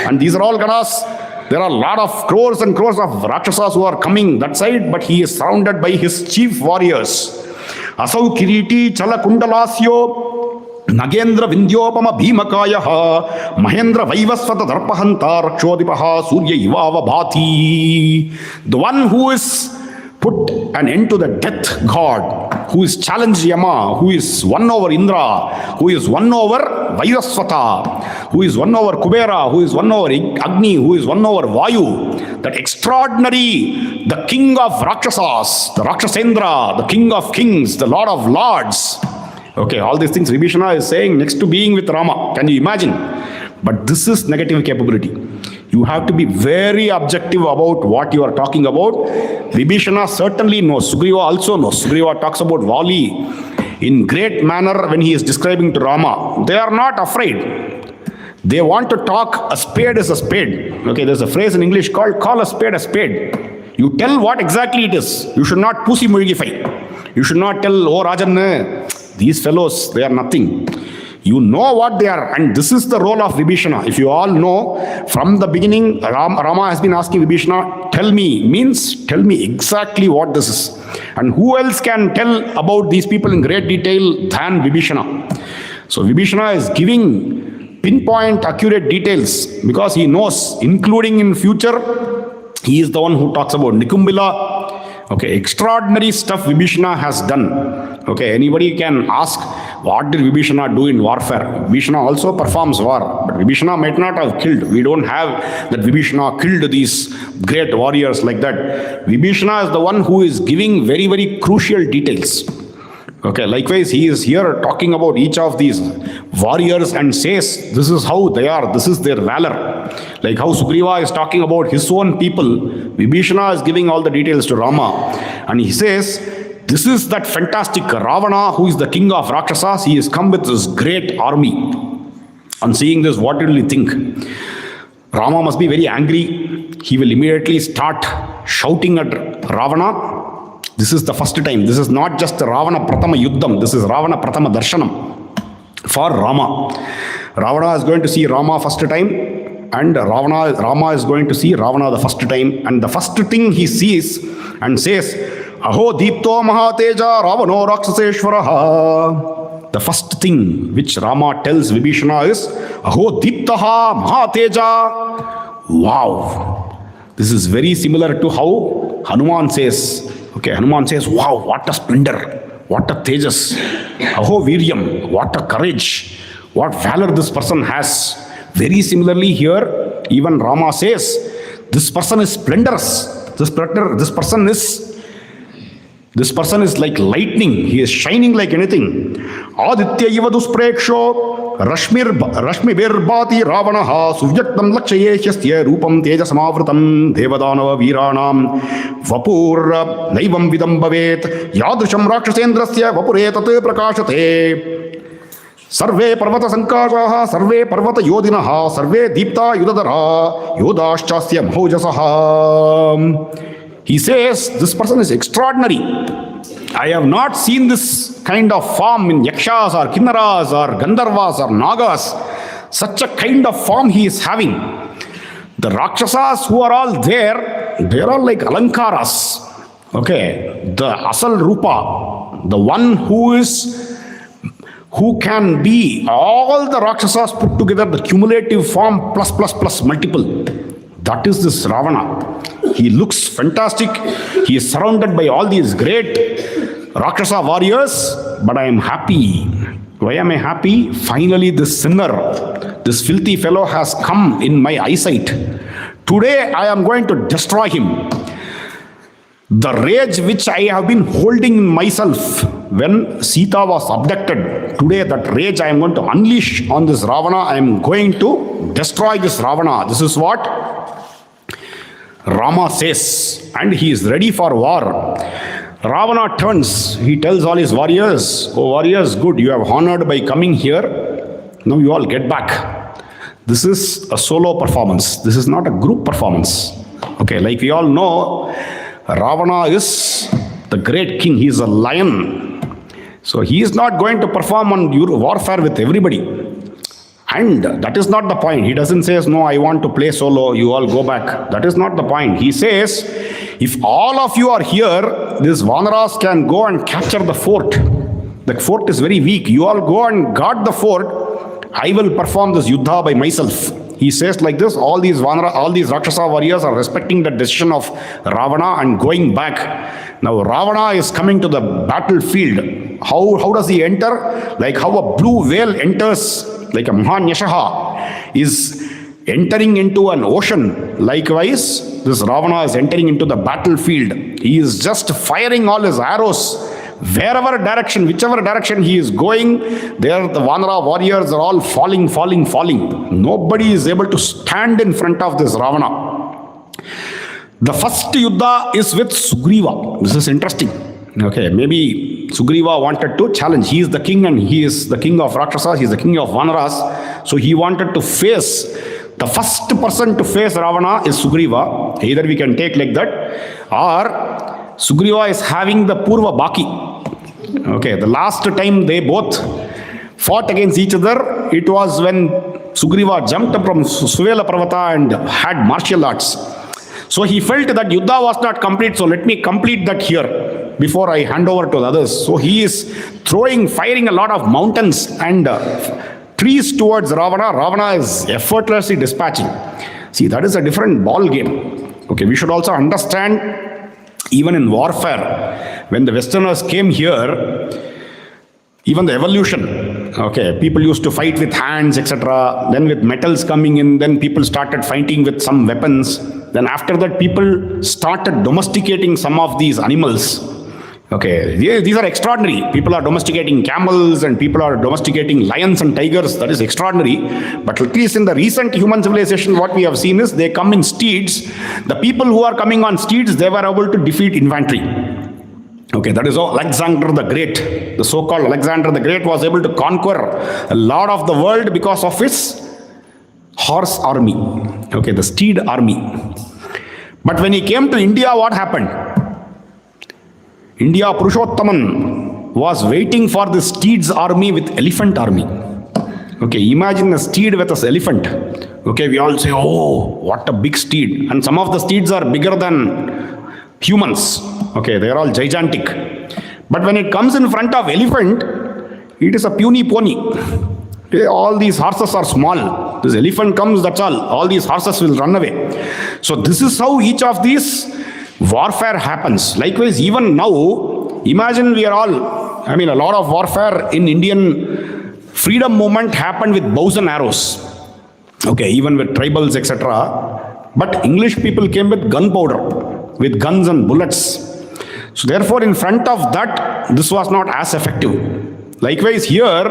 And these are all ganas. There are a lot of crores and crores of Rakshasas who are coming that side, but he is surrounded by his chief warriors. Asau Kiriti Chala Kundalasyo Nagendra Vindyopama Bhimakaya Mahendra Vaivasvata Darpahanta Rakshodipaha Surya Ivava Bhati. The one who is put an end to the death god, who is challenged Yama, who is won over Indra, who is won over Vairasvata, who is won over Kubera, who is won over Agni, who is won over Vayu, that extraordinary, the king of Rakshasas, the Rakshasendra, the king of kings, the lord of lords. Okay, all these things Vibhishana is saying next to being with Rama. Can you imagine? But this is negative capability. You have to be very objective about what you are talking about. Vibhishana certainly knows. Sugriva also knows. Sugriva talks about Vali in great manner when he is describing to Rama. They are not afraid. They want to talk, a spade is a spade. Okay, there's a phrase in English called call a spade a spade. You tell what exactly it is. You should not pussy mulgify. You should not tell, oh Rajan, these fellows, they are nothing. You know what they are, and this is the role of Vibhishana. If you all know, from the beginning, Rama has been asking Vibhishana, tell me, means tell me exactly what this is. And who else can tell about these people in great detail than Vibhishana? So Vibhishana is giving pinpoint, accurate details because he knows, including in future, he is the one who talks about Nikumbila. Okay, extraordinary stuff Vibhishana has done. Okay, anybody can ask, what did Vibhishana do in warfare? Vibhishana also performs war, but Vibhishana might not have killed. We don't have that Vibhishana killed these great warriors like that. Vibhishana is the one who is giving very, very crucial details. Okay, likewise, he is here talking about each of these warriors and says, this is how they are, this is their valor. Like how Sugriva is talking about his own people, Vibhishana is giving all the details to Rama. And he says, this is that fantastic Ravana who is the king of Rakshasas. He has come with this great army. On seeing this, what will he think? Rama must be very angry. He will immediately start shouting at Ravana. This is the first time. This is not just Ravana Prathama Yuddham. This is Ravana Prathama Darshanam for Rama. Ravana is going to see Rama first time, and Rama is going to see Ravana the first time. And the first thing he sees and says, Aho Deepto Mahateja Ravano Rakshaseshwaraha. the first thing which Rama tells Vibhishana is, Aho Diptaha Mahateja. Wow. This is very similar to how Hanuman says. Okay, Hanuman says, wow, what a splendor. What a tejas. Aho Viryam. What a courage. What valor this person has. Very similarly here, even Rama says, this person is splendorous. This person is like lightning. He is shining like anything. Aditya iva duspreksho rashmi birbati ravanaha suvyaktam lakshaye hyastya rupam teja samavritam devadanava viranam vapur naivam vidam bhavet yadrisham rakshasendrasya vapure tate prakashate sarve parvata sankashaha sarve parvata yodinaha sarve deepta yudadara yodaschasya mahojasaha. He says, this person is extraordinary. I have not seen this kind of form in yakshas or kinnaras or gandharvas or nagas. Such a kind of form he is having. The rakshasas who are all there, they are all like alankaras. Okay, the asal rupa, the one who can be all the rakshasas put together, the cumulative form plus multiple. That is this Ravana. He looks fantastic. He is surrounded by all these great Rakshasa warriors, but I am happy. Why am I happy? Finally, this sinner, this filthy fellow has come in my eyesight. Today, I am going to destroy him. The rage which I have been holding in myself when Sita was abducted, today that rage I am going to unleash on this Ravana. I am going to destroy this Ravana. This is what Rama says, and he is ready for war. Ravana turns, he tells all his warriors, oh warriors, good, you have honored by coming here. Now you all get back. This is a solo performance. This is not a group performance. Okay, like we all know, Ravana is the great king. He is a lion. So he is not going to perform on warfare with everybody. And that is not the point. He doesn't say, no, I want to play solo, you all go back. That is not the point. He says, if all of you are here, these Vanaras can go and capture the fort. The fort is very weak. You all go and guard the fort. I will perform this Yuddha by myself. He says like this, all these Rakshasa warriors are respecting the decision of Ravana and going back. Now Ravana is coming to the battlefield. How does he enter? Like how a blue whale enters, like a Mahanyashaha is entering into an ocean. Likewise, this Ravana is entering into the battlefield. He is just firing all his arrows. Whichever direction he is going, there the Vanara warriors are all falling. Nobody is able to stand in front of this Ravana. The first Yuddha is with Sugriva. This is interesting. Okay, maybe Sugriva wanted to challenge. He is the king and he is the king of Rakshasas, he is the king of Vanaras. So he wanted to face, the first person to face Ravana is Sugriva. Either we can take like that, or Sugriva is having the Purva Baki. Okay, the last time they both fought against each other, it was when Sugriva jumped up from Suvela Parvata and had martial arts. So he felt that Yuddha was not complete, so let me complete that here before I hand over to the others. So he is firing a lot of mountains and trees towards Ravana. Ravana is effortlessly dispatching. See, that is a different ball game. Okay, we should also understand, even in warfare, when the Westerners came here, even the evolution, okay, people used to fight with hands, etc. Then with metals coming in, then people started fighting with some weapons. Then after that, people started domesticating some of these animals. Okay, these are extraordinary. People are domesticating camels and people are domesticating lions and tigers. That is extraordinary. But at least in the recent human civilization, what we have seen is they come in steeds. The people who are coming on steeds, they were able to defeat infantry. Okay, that is all. Alexander the Great, the so-called Alexander the Great, was able to conquer a lot of the world because of his horse army. Okay, the steed army. But when he came to India, what happened? India Purushottaman was waiting for the steed's army with elephant army. Okay, imagine a steed with an elephant. Okay, we all say, oh, what a big steed. And some of the steeds are bigger than humans. Okay, they are all gigantic. But when it comes in front of elephant, It is a puny pony. Okay, all these horses are small. This elephant comes, that's all. All these horses will run away. So this is how each of these warfare happens. Likewise, even now, imagine we are all, a lot of warfare in Indian freedom movement happened with bows and arrows. Okay, even with tribals, etc. But English people came with gunpowder, with guns and bullets. So therefore, in front of that, this was not as effective. Likewise, here,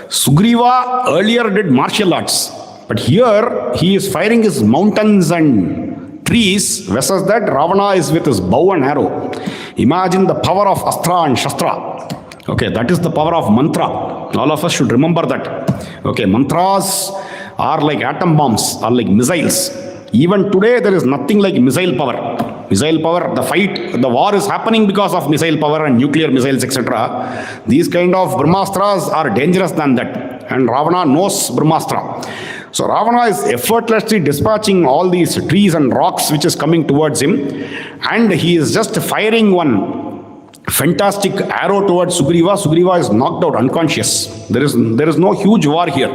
Sugriva earlier did martial arts, but here he is firing his mountains and trees, versus that Ravana is with his bow and arrow. Imagine the power of Astra and Shastra. Okay, that is the power of mantra. All of us should remember that. Okay, mantras are like atom bombs, are like missiles. Even today, there is nothing like missile power. Missile power, the war is happening because of missile power and nuclear missiles, etc. These kind of Brahmastras are dangerous than that. And Ravana knows Brahmastra. So Ravana is effortlessly dispatching all these trees and rocks which is coming towards him. And he is just firing one fantastic arrow towards Sugriva. Sugriva is knocked out, unconscious. There is no huge war here.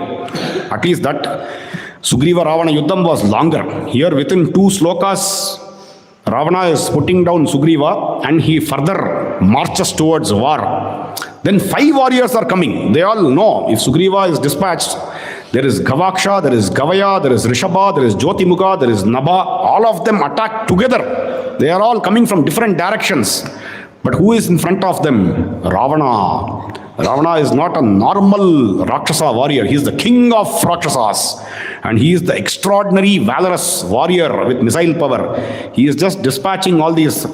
At least that Sugriva Ravana Yuddham was longer. Here within 2 slokas, Ravana is putting down Sugriva and he further marches towards war. Then 5 warriors are coming. They all know if Sugriva is dispatched, there is Gavaksha, there is Gavaya, there is Rishabha, there is Jyotimukha, there is Nabha. All of them attack together. They are all coming from different directions. But who is in front of them? Ravana. Ravana is not a normal Rakshasa warrior. He is the king of Rakshasas. And he is the extraordinary, valorous warrior with missile power. He is just dispatching all these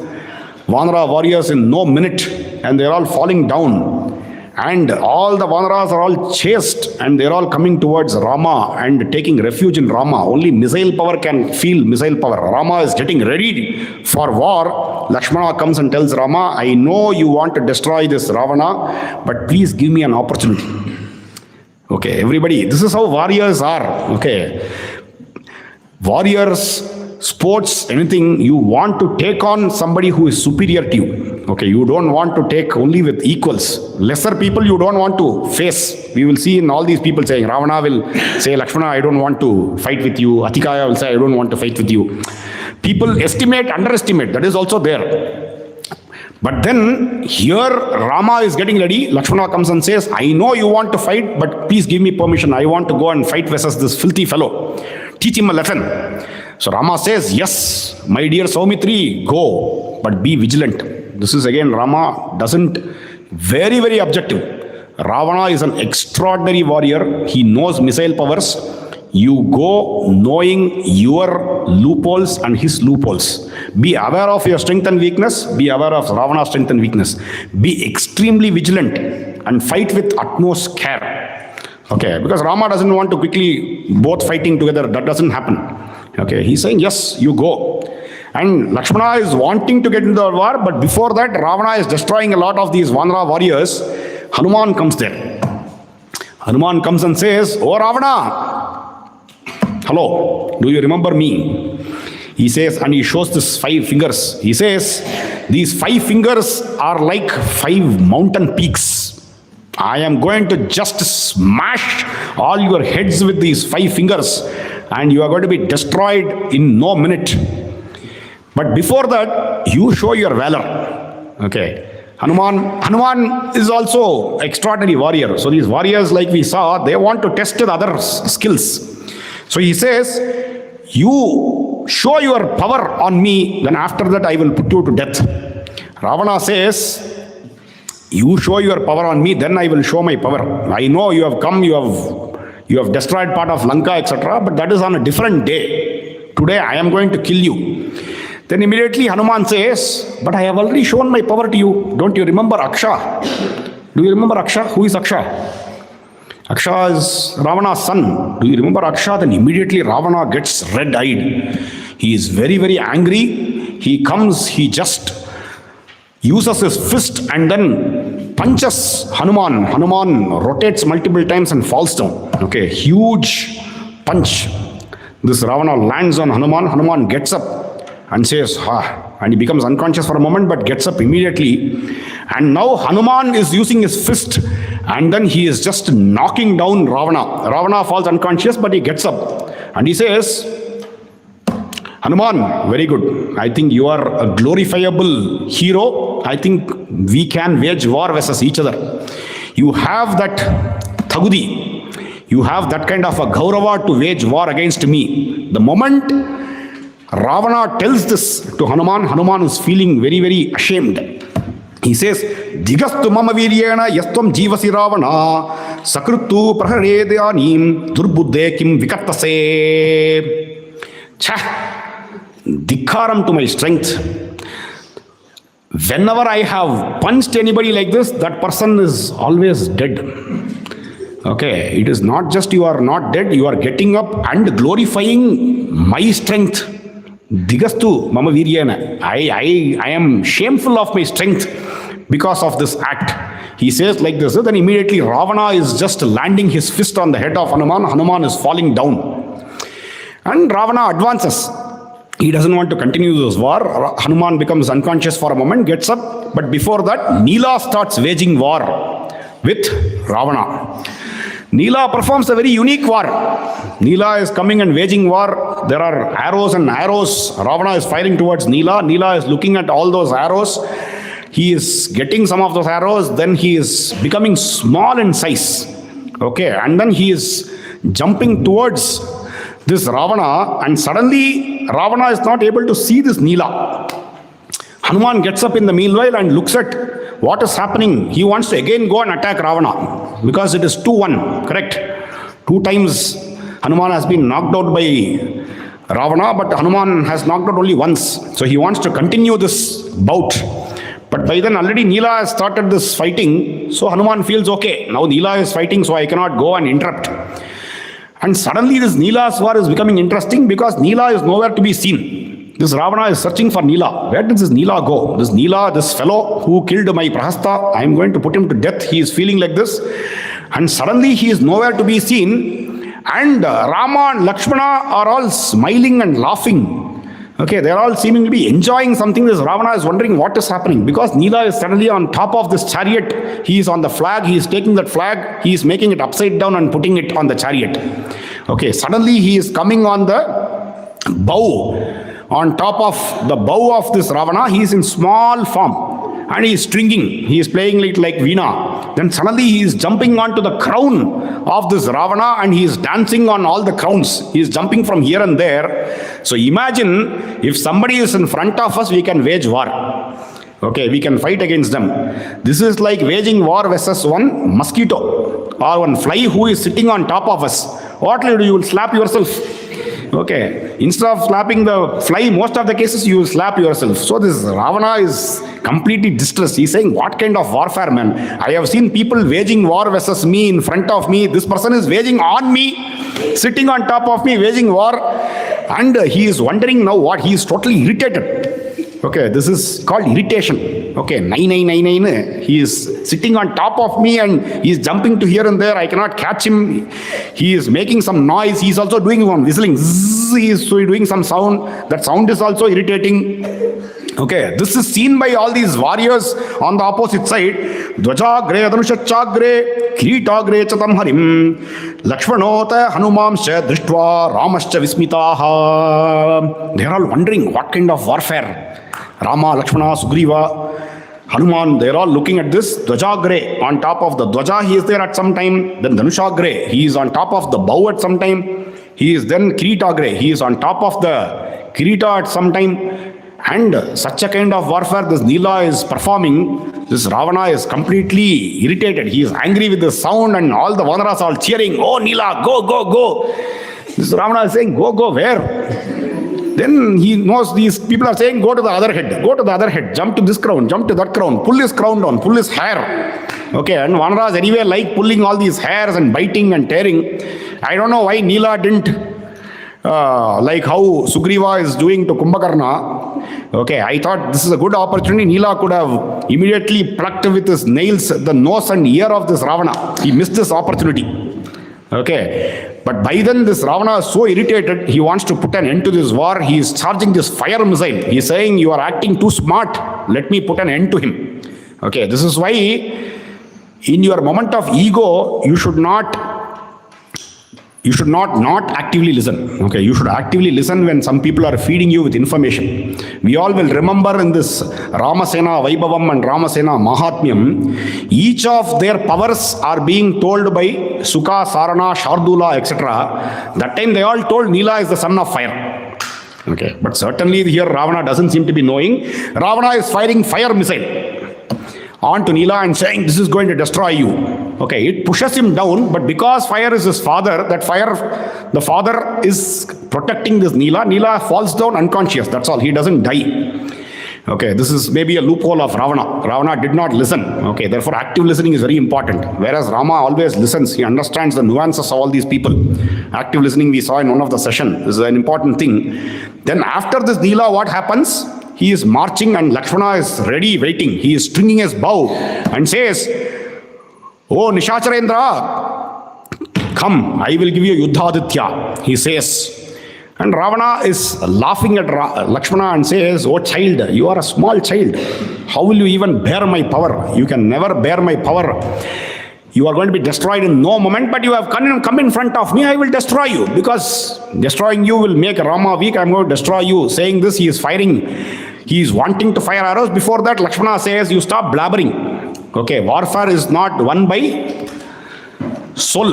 Vanara warriors in no minute. And they are all falling down. And all the Vanaras are all chased. And they are all coming towards Rama and taking refuge in Rama. Only missile power can feel missile power. Rama is getting ready for war. Lakshmana comes and tells Rama, I know you want to destroy this Ravana, but please give me an opportunity. Okay, everybody, this is how warriors are. Okay, warriors, sports, anything, you want to take on somebody who is superior to you. Okay, you don't want to take only with equals. Lesser people you don't want to face. We will see in all these people saying, Ravana will say, Lakshmana, I don't want to fight with you. Atikaya will say, I don't want to fight with you. People estimate, underestimate, that is also there. But then here Rama is getting ready. Lakshmana comes and says, I know you want to fight, but please give me permission. I want to go and fight versus this filthy fellow. Teach him a lesson. So Rama says, yes, my dear Saumitri, go, but be vigilant. This is again, Rama doesn't, very, very objective. Ravana is an extraordinary warrior. He knows missile powers. You go knowing your loopholes and his loopholes. Be aware of your strength and weakness. Be aware of Ravana's strength and weakness. Be extremely vigilant and fight with utmost care. Okay, because Rama doesn't want to quickly both fighting together. That doesn't happen. Okay, he's saying, yes, you go. And Lakshmana is wanting to get into the war, but before that, Ravana is destroying a lot of these Vanara warriors. Hanuman comes there. Hanuman comes and says, oh Ravana, hello, do you remember me? He says, and he shows this 5 fingers. He says, these 5 fingers are like 5 mountain peaks. I am going to just smash all your heads with these 5 fingers and you are going to be destroyed in no minute. But before that, you show your valor. Okay. Hanuman is also extraordinary warrior. So these warriors, like we saw, they want to test the other skills. So he says, you show your power on me, then after that I will put you to death. Ravana says, you show your power on me, then I will show my power. I know you have come, you have destroyed part of Lanka, etc., but that is on a different day. Today I am going to kill you. Then immediately Hanuman says, but I have already shown my power to you. Don't you remember Aksha? Do you remember Aksha? Who is Aksha? Aksha is Ravana's son. Do you remember Aksha? Then immediately Ravana gets red-eyed. He is very, very angry. He comes, he just uses his fist and then punches Hanuman. Hanuman rotates multiple times and falls down. Okay, huge punch. This Ravana lands on Hanuman. Hanuman gets up and says, and he becomes unconscious for a moment but gets up immediately. And now Hanuman is using his fist And then he is just knocking down Ravana. Ravana falls unconscious, but he gets up. And he says, Hanuman, very good. I think you are a glorifiable hero. I think we can wage war versus each other. You have that thagudi. You have that kind of a gaurava to wage war against me. The moment Ravana tells this to Hanuman, Hanuman is feeling very, very ashamed. He says, Digastu mama viryena yastvam jivasi Ravana sakrutu praharedyanim durbuddhe kim vikattase. Dikharam to my strength. Whenever I have punched anybody like this, that person is always dead. Okay, it is not just you are not dead, you are getting up and glorifying my strength. Digastu mama viryena. I am shameful of my strength because of this act. He says like this, then immediately Ravana is just landing his fist on the head of Hanuman. Hanuman is falling down. And Ravana advances. He doesn't want to continue this war. Hanuman becomes unconscious for a moment, gets up. But before that, Nila starts waging war with Ravana. Nila performs a very unique war. Nila is coming and waging war. There are arrows and arrows. Ravana is firing towards Nila. Nila is looking at all those arrows. He is getting some of those arrows. Then he is becoming small in size. Okay, and then he is jumping towards this Ravana, and suddenly Ravana is not able to see this Nila. Hanuman gets up in the meanwhile and looks at what is happening. He wants to again go and attack Ravana because it is 2-1, correct? 2 times Hanuman has been knocked out by Ravana, but Hanuman has knocked out only once. So he wants to continue this bout. But by then already Nila has started this fighting. So Hanuman feels okay. Now Nila is fighting, so I cannot go and interrupt. And suddenly this Nila's war is becoming interesting because Nila is nowhere to be seen. This Ravana is searching for Nila. Where did this Nila go? This Nila, this fellow who killed my Prahasta, I am going to put him to death. He is feeling like this. And suddenly he is nowhere to be seen. And Rama and Lakshmana are all smiling and laughing. Okay, they are all seeming to be enjoying something. This Ravana is wondering what is happening. Because Nila is suddenly on top of this chariot. He is on the flag. He is taking that flag. He is making it upside down and putting it on the chariot. Okay, suddenly he is coming on the bow. On top of the bow of this Ravana, he is in small form. And he is stringing. He is playing it like Veena. Then suddenly he is jumping onto the crown of this Ravana and he is dancing on all the crowns. He is jumping from here and there. So imagine if somebody is in front of us, we can wage war. Okay, we can fight against them. This is like waging war versus one mosquito or one fly who is sitting on top of us. What will you do? You will slap yourself. Okay, instead of slapping the fly, most of the cases you will slap yourself. So this Ravana is completely distressed. He's saying, what kind of warfare, man? I have seen people waging war versus me in front of me. This person is waging on me, sitting on top of me, waging war. And he is wondering now what? He is totally irritated. Okay, this is called irritation. Okay, 9999. He is sitting on top of me and he is jumping to here and there. I cannot catch him. He is making some noise. He is also doing one whistling. Zzz, he is doing some sound. That sound is also irritating. Okay, this is seen by all these warriors on the opposite side. Dvajagre dhanushachagre kiritagre chatam harim lakshmanota hanumamscha drishtva ramascha vismitaha. They are all wondering what kind of warfare. Rama, Lakshmana, Sugriva, Hanuman, they are all looking at this. Dvajagre, on top of the Dvaja, he is there at some time. Then Dhanushagre, he is on top of the bow at some time. He is then Kiritagre, he is on top of the Kirita at some time. And such a kind of warfare this Nila is performing, this Ravana is completely irritated. He is angry with the sound and all the Vanaras are cheering, oh Nila, go, go, go. This Ravana is saying, go, go, where? Then he knows these people are saying, go to the other head, go to the other head, jump to this crown, jump to that crown, pull his crown down, pull his hair. Okay, and Vanaras anyway like pulling all these hairs and biting and tearing. I don't know why Nila didn't like how Sugriva is doing to Kumbhakarna. Okay, I thought this is a good opportunity. Nila could have immediately plucked with his nails the nose and ear of this Ravana. He missed this opportunity. Okay. But by then this Ravana is so irritated, he wants to put an end to this war. He is charging this fire missile. He is saying, you are acting too smart. Let me put an end to him. Okay, this is why in your moment of ego, you should not actively listen. Okay, you should actively listen when some people are feeding you with information. We all will remember in this Ramasena Vaibhavam and Ramasena Mahatmyam, each of their powers are being told by Sukha, Sarana, Shardula, etc. That time they all told Nila is the son of fire. Okay, but certainly here Ravana doesn't seem to be knowing. Ravana is firing fire missile onto Nila and saying, this is going to destroy you. Okay, it pushes him down, but because fire is his father, the father is protecting this Nila. Nila falls down unconscious, that's all. He doesn't die. Okay, this is maybe a loophole of Ravana. Ravana did not listen. Okay, therefore active listening is very important. Whereas Rama always listens, he understands the nuances of all these people. Active listening we saw in one of the sessions. This is an important thing. Then after this Nila, what happens? He is marching and Lakshmana is ready, waiting. He is stringing his bow and says, "Oh Nishacharendra, come, I will give you Yuddhaditya," he says. And Ravana is laughing at Lakshmana and says, "Oh child, you are a small child. How will you even bear my power? You can never bear my power. You are going to be destroyed in no moment, but you have come in front of me, I will destroy you. Because destroying you will make Rama weak, I am going to destroy you." Saying this, he is firing. He is wanting to fire arrows. Before that, Lakshmana says, "You stop blabbering. Okay, warfare is not won by soul.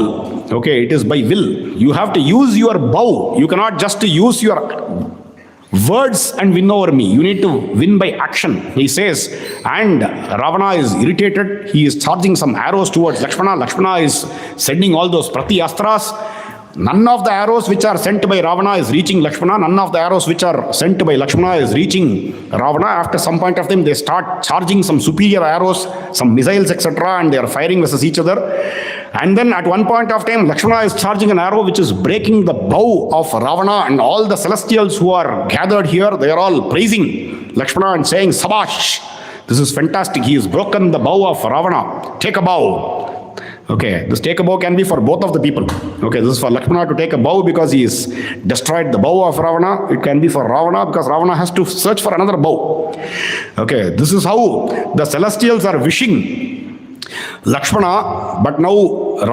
Okay, it is by will. You have to use your bow. You cannot just use your words and win over me. You need to win by action," he says. And Ravana is irritated. He is charging some arrows towards Lakshmana. Lakshmana is sending all those prati astras. None of the arrows which are sent by Ravana is reaching Lakshmana. None of the arrows which are sent by Lakshmana is reaching Ravana. After some point of time, they start charging some superior arrows, some missiles, etc. and they are firing versus each other. And then at one point of time, Lakshmana is charging an arrow which is breaking the bow of Ravana, and all the celestials who are gathered here, they are all praising Lakshmana and saying, "Sabash, this is fantastic. He has broken the bow of Ravana. Take a bow." Okay, this take a bow can be for both of the people. Okay, this is for Lakshmana to take a bow because he has destroyed the bow of Ravana. It can be for Ravana because Ravana has to search for another bow. Okay, this is how the celestials are wishing Lakshmana, but now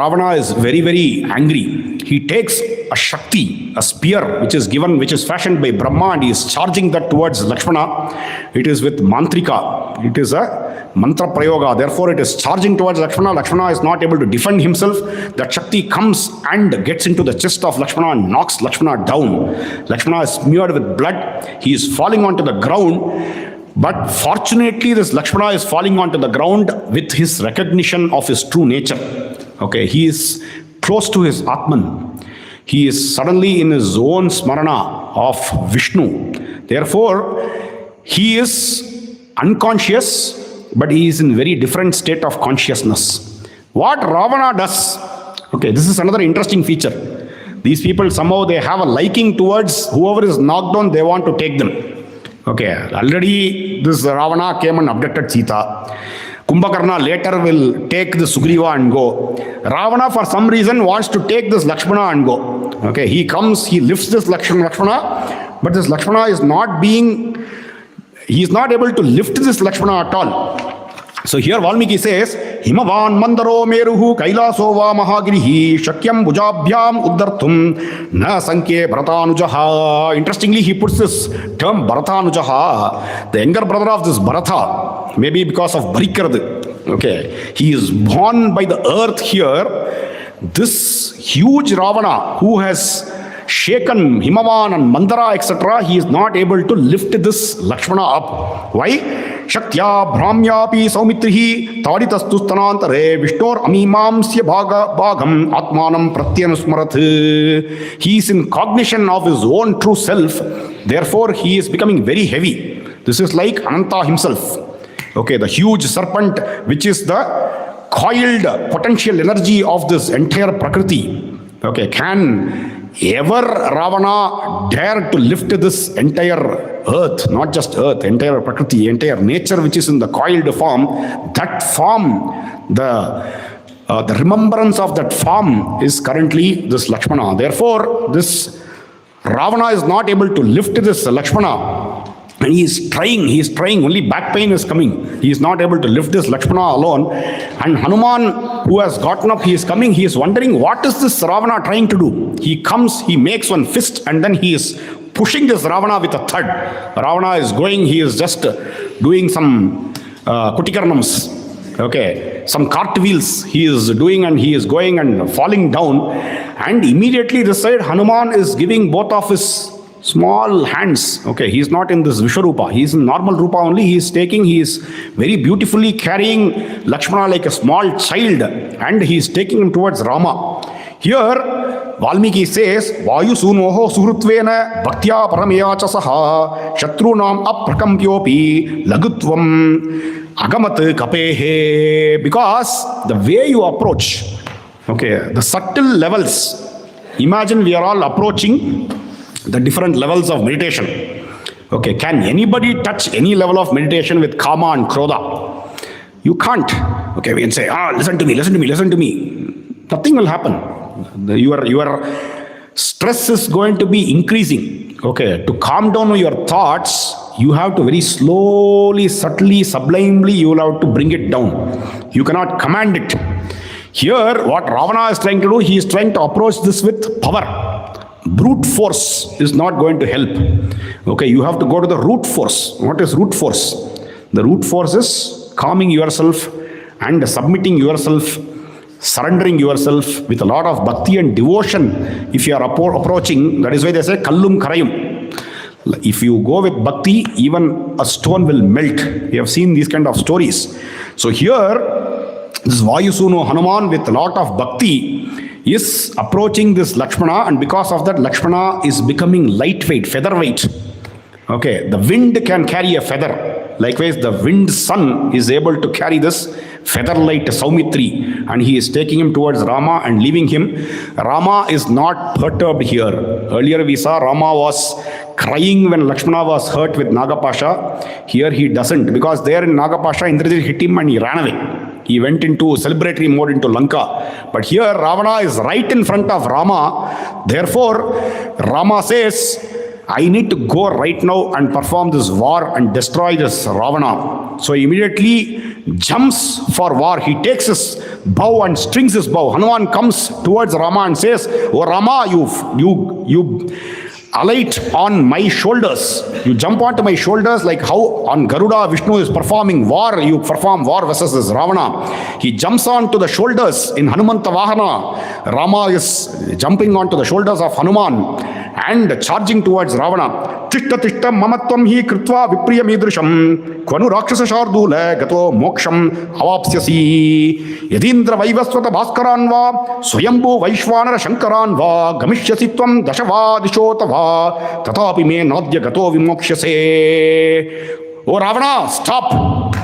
Ravana is very, very angry. He takes a Shakti, a spear which is given, which is fashioned by Brahma, and he is charging that towards Lakshmana. It is with Mantrika. It is a mantra prayoga. Therefore, it is charging towards Lakshmana. Lakshmana is not able to defend himself. That Shakti comes and gets into the chest of Lakshmana and knocks Lakshmana down. Lakshmana is smeared with blood. He is falling onto the ground. But fortunately, this Lakshmana is falling onto the ground with his recognition of his true nature. Okay, he is close to his Atman. He is suddenly in his own smarana of Vishnu. Therefore, he is unconscious, but he is in very different state of consciousness. What Ravana does, okay, this is another interesting feature. These people somehow they have a liking towards whoever is knocked down, they want to take them. Okay, already this Ravana came and abducted Sita. Kumbhakarna later will take the Sugriva and go. Ravana for some reason wants to take this Lakshmana and go. Okay, he comes, he lifts this Lakshmana, but this Lakshmana is not being, he is not able to lift this Lakshmana at all. So here Valmiki says, "Himavan mandaro meruhu kailaso va mahagirihi shakyam bhujabhyam uddarthum na sankye bharatanujaha." Interestingly, he puts this term Bharatanujaha, the younger brother of this Bharatha, maybe because of Barikrad. Okay, he is born by the earth here. This huge Ravana who has shaken Himavan and Mandara, etc., he is not able to lift this Lakshmana up. Why? Shaktya Brahmyapi Saumitrihi Taditastu Stanantare Vishnor Amimamsya Bhagam Atmanam Pratyanusmarat. He is in cognition of his own true self. Therefore, he is becoming very heavy. This is like Ananta himself. Okay, the huge serpent, which is the coiled potential energy of this entire Prakriti. Okay, can ever Ravana dare to lift this entire earth, not just earth, entire Prakriti, entire nature which is in the coiled form, that form, the remembrance of that form is currently this Lakshmana. Therefore, this Ravana is not able to lift this Lakshmana. And he is trying, only back pain is coming. He is not able to lift this Lakshmana alone. And Hanuman, who has gotten up, he is coming, he is wondering, what is this Ravana trying to do? He comes, he makes one fist, and then he is pushing this Ravana with a thud. Ravana is going, he is just doing some kutikarnams, okay, some cartwheels he is doing, and he is going and falling down. And immediately this side, Hanuman is giving both of his small hands. Okay, he is not in this Vishwarupa. He is in normal Rupa only. He is very beautifully carrying Lakshmana like a small child, and he is taking him towards Rama. Here, Valmiki says, Vayu sunoho suhrutvena bhaktya paramaya chasaha shatrunam aprakampyopi lagutvam agamat kapehe. Because the way you approach, okay, the subtle levels, imagine we are all approaching the different levels of meditation. Okay, can anybody touch any level of meditation with kama and krodha? You can't. Okay, we can say, listen to me. Nothing will happen. Your stress is going to be increasing. Okay, to calm down your thoughts, you have to very slowly, subtly, sublimely, you will have to bring it down. You cannot command it. Here, what Ravana is trying to do, he is trying to approach this with power. Brute force is not going to help. Okay, you have to go to the root force. What is root force? The root force is calming yourself and submitting yourself, surrendering yourself with a lot of bhakti and devotion. If you are approaching, that is why they say kallum karayum. If you go with bhakti, even a stone will melt. We have seen these kind of stories. So here, this Vayusuno Hanuman with a lot of bhakti is approaching this Lakshmana, and because of that, Lakshmana is becoming lightweight, featherweight. Okay, the wind can carry a feather. Likewise, the wind son is able to carry this feather-light Saumitri, and he is taking him towards Rama and leaving him. Rama is not perturbed here. Earlier we saw Rama was crying when Lakshmana was hurt with Nagapasha. Here he doesn't, because there in Nagapasha, Indrajit hit him and he ran away. He went into celebratory mode into Lanka. But here Ravana is right in front of Rama. Therefore, Rama says, I need to go right now and perform this war and destroy this Ravana. So he immediately jumps for war. He takes his bow and strings his bow. Hanuman comes towards Rama and says, Oh Rama, you alight on my shoulders. You jump onto my shoulders like how on Garuda Vishnu is performing war. You perform war versus this Ravana. He jumps onto the shoulders in Hanumanta Vahana. Rama is jumping onto the shoulders of Hanuman and charging towards Ravana. Tishta tishta mamatvam hi kritva vipriyam idrisham kvanu rakshasa shardula gato moksham avapsyasi yadindra vaivaswata bhaskaranva swayambhu vaishvanara shankaranva gamishyasitvam dashavadishotava tatapi me nadya gato vimokshase. Oh Ravana, stop!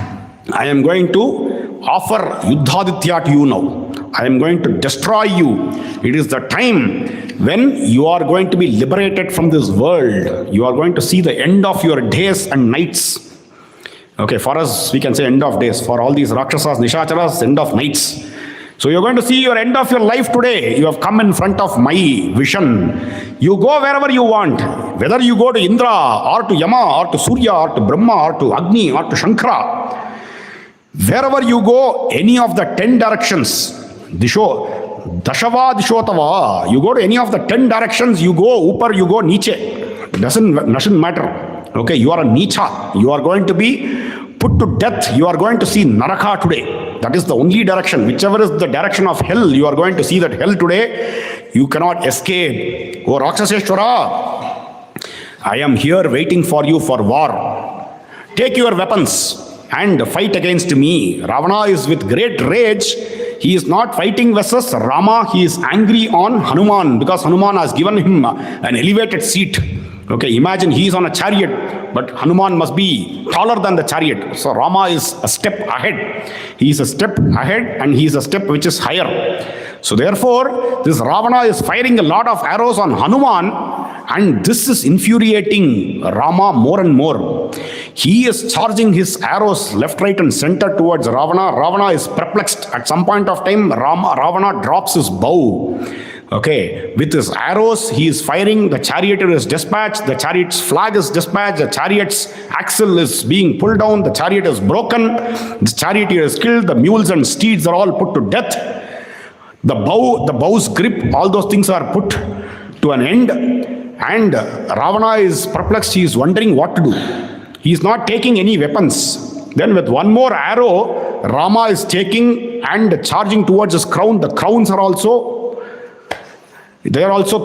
I am going to offer Yuddhaditya to you now. I am going to destroy you. It is the time when you are going to be liberated from this world. You are going to see the end of your days and nights. Okay, for us, we can say end of days. For all these Rakshasas, Nishacharas, end of nights. So you're going to see your end of your life today. You have come in front of my vision. You go wherever you want. Whether you go to Indra, or to Yama, or to Surya, or to Brahma, or to Agni, or to Shankara. Wherever you go, any of the 10 directions, Disho, Dashava Dishotava, you go to any of the 10 directions, you go upar, you go niche. It doesn't matter. Okay, you are a nicha. You are going to be put to death. You are going to see Naraka today. That is the only direction. Whichever is the direction of hell, you are going to see that hell today. You cannot escape. Oh Rakshaseshwara, I am here waiting for you for war. Take your weapons and fight against me. Ravana is with great rage. He is not fighting versus Rama. He is angry on Hanuman because Hanuman has given him an elevated seat. Okay, imagine he is on a chariot, but Hanuman must be taller than the chariot. So Rama is a step ahead. He is a step ahead and he is a step which is higher. So therefore, this Ravana is firing a lot of arrows on Hanuman, and this is infuriating Rama more and more. He is charging his arrows left, right and center towards Ravana. Ravana is perplexed. At some point of time, Ravana drops his bow. Okay, with his arrows, he is firing. The charioteer is dispatched. The chariot's flag is dispatched. The chariot's axle is being pulled down. The chariot is broken. The charioteer is killed. The mules and steeds are all put to death. The bow's grip, all those things are put to an end. And Ravana is perplexed. He is wondering what to do. He is not taking any weapons. Then with one more arrow, Rama is taking and charging towards his crown. The crowns are also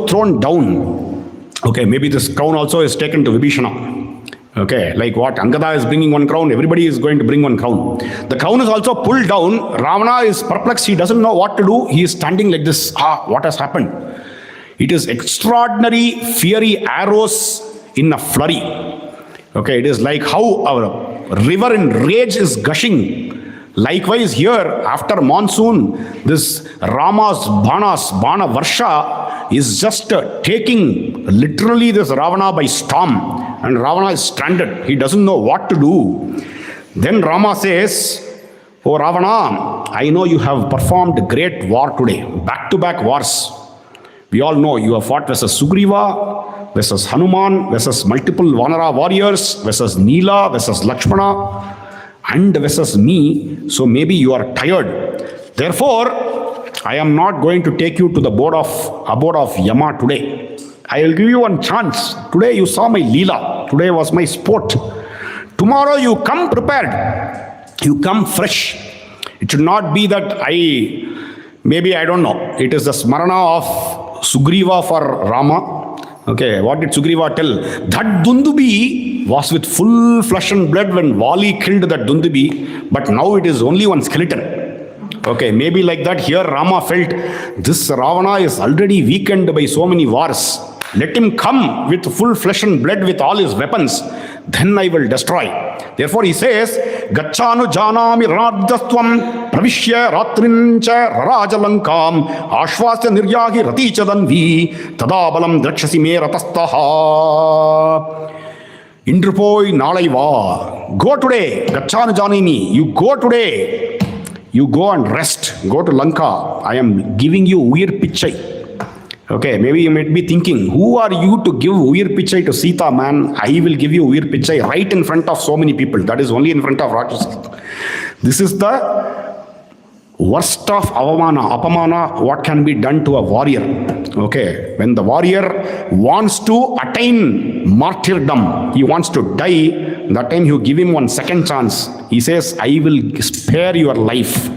thrown down. Okay, maybe this crown also is taken to Vibhishana. Okay, like what? Angada is bringing one crown, everybody is going to bring one crown. The crown is also pulled down. Ravana is perplexed, he doesn't know what to do. He is standing like this. What has happened? It is extraordinary, fiery arrows in a flurry. Okay, it is like how a river in rage is gushing. Likewise here, after monsoon, this Rama's Bana Varsha is just taking literally this Ravana by storm. And Ravana is stranded. He doesn't know what to do. Then Rama says, "Oh Ravana, I know you have performed great war today. Back-to-back wars. We all know you have fought versus Sugriva, versus Hanuman, versus multiple Vanara warriors, versus Neela, versus Lakshmana, and versus me, so maybe you are tired. Therefore, I am not going to take you to the abode of Yama today. I will give you one chance. Today you saw my Leela. Today was my sport. Tomorrow you come prepared. You come fresh. It should not be that I don't know. It is the smarana of Sugriva for Rama. Okay, what did Sugriva tell? That Dundubi was with full flesh and blood when Vali killed that Dundubi, but now it is only one skeleton. Okay, maybe like that here Rama felt this Ravana is already weakened by so many wars. Let him come with full flesh and blood with all his weapons. Then I will destroy. Therefore he says, Gacchanu janami radhastvam pravishya ratrincha rarajalankam ashvasya niryahi ratichadanvi tadabalam drakshasi me ratastaha. Indrupoi nalai va. Go today. Gacchanu janami. You go today. You go and rest. Go to Lanka. I am giving you Veer Pichai. Okay, maybe you might be thinking, who are you to give Veer Pichai to Sita, man? I will give you Veer Pichai right in front of so many people. That is only in front of Rakshasas. This is the worst of apamana, what can be done to a warrior. Okay, when the warrior wants to attain martyrdom, he wants to die, that time you give him one second chance. He says, I will spare your life.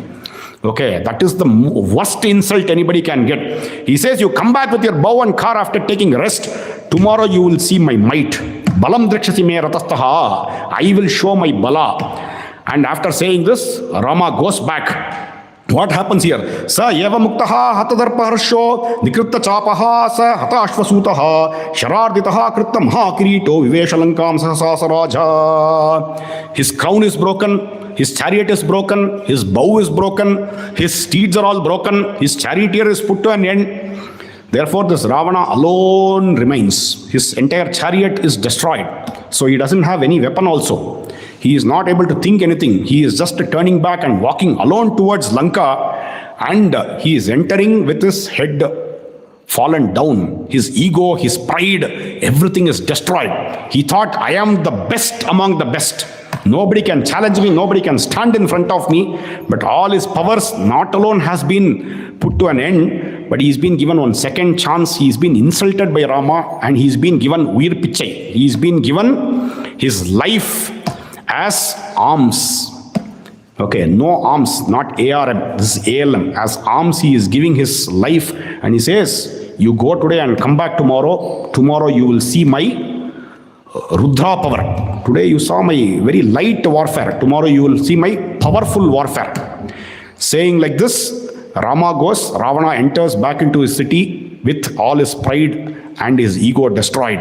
Okay, that is the worst insult anybody can get. He says, you come back with your bow and car after taking rest. Tomorrow you will see my might. Balam drakshasi me ratastaha. I will show my bala. And after saying this, Rama goes back. What happens here? Sa yeva muktaha hatadarpa harsho nikritta chapaha sa hata ashvasutaha shararditaha kritta maha kirito viveshalankam sahasaraja. His crown is broken. His chariot is broken, his bow is broken, his steeds are all broken, his charioteer is put to an end. Therefore, this Ravana alone remains. His entire chariot is destroyed. So he doesn't have any weapon also. He is not able to think anything. He is just turning back and walking alone towards Lanka, and he is entering with his head fallen down. His ego, his pride, everything is destroyed. He thought, I am the best among the best. Nobody can challenge me, nobody can stand in front of me, but all his powers not alone has been put to an end, but he's been given one second chance. He's been insulted by Rama and he's been given Veer Pichai. He's been given his life as arms. Okay, no arms, not ARM, this is ALM. As arms he is giving his life, and he says, you go today and come back tomorrow. Tomorrow you will see my Rudra power. Today you saw my very light warfare. Tomorrow you will see my powerful warfare. Saying like this, Rama goes, Ravana enters back into his city with all his pride and his ego destroyed.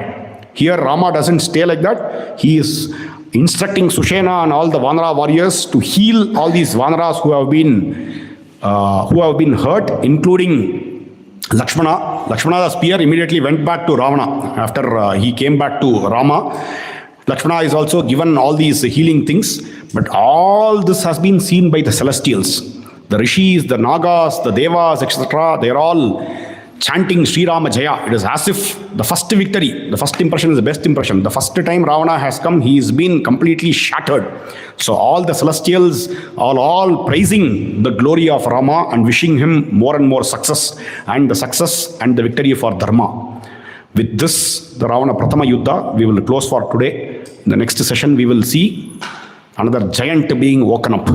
Here Rama doesn't stay like that. He is instructing Sushena and all the Vanara warriors to heal all these Vanaras who have been hurt, including Lakshmana. Lakshmana's spear immediately went back to Ravana after he came back to Rama. Lakshmana is also given all these healing things, but all this has been seen by the celestials. The rishis, the nagas, the devas, etc. They are all chanting Sri Rama Jaya. It is as if the first victory, the first impression is the best impression. The first time Ravana has come, he has been completely shattered. So all the celestials are all praising the glory of Rama and wishing him more and more success and the success and the victory for Dharma. With this, the Ravana Prathama Yuddha, we will close for today. In the next session, we will see another giant being woken up.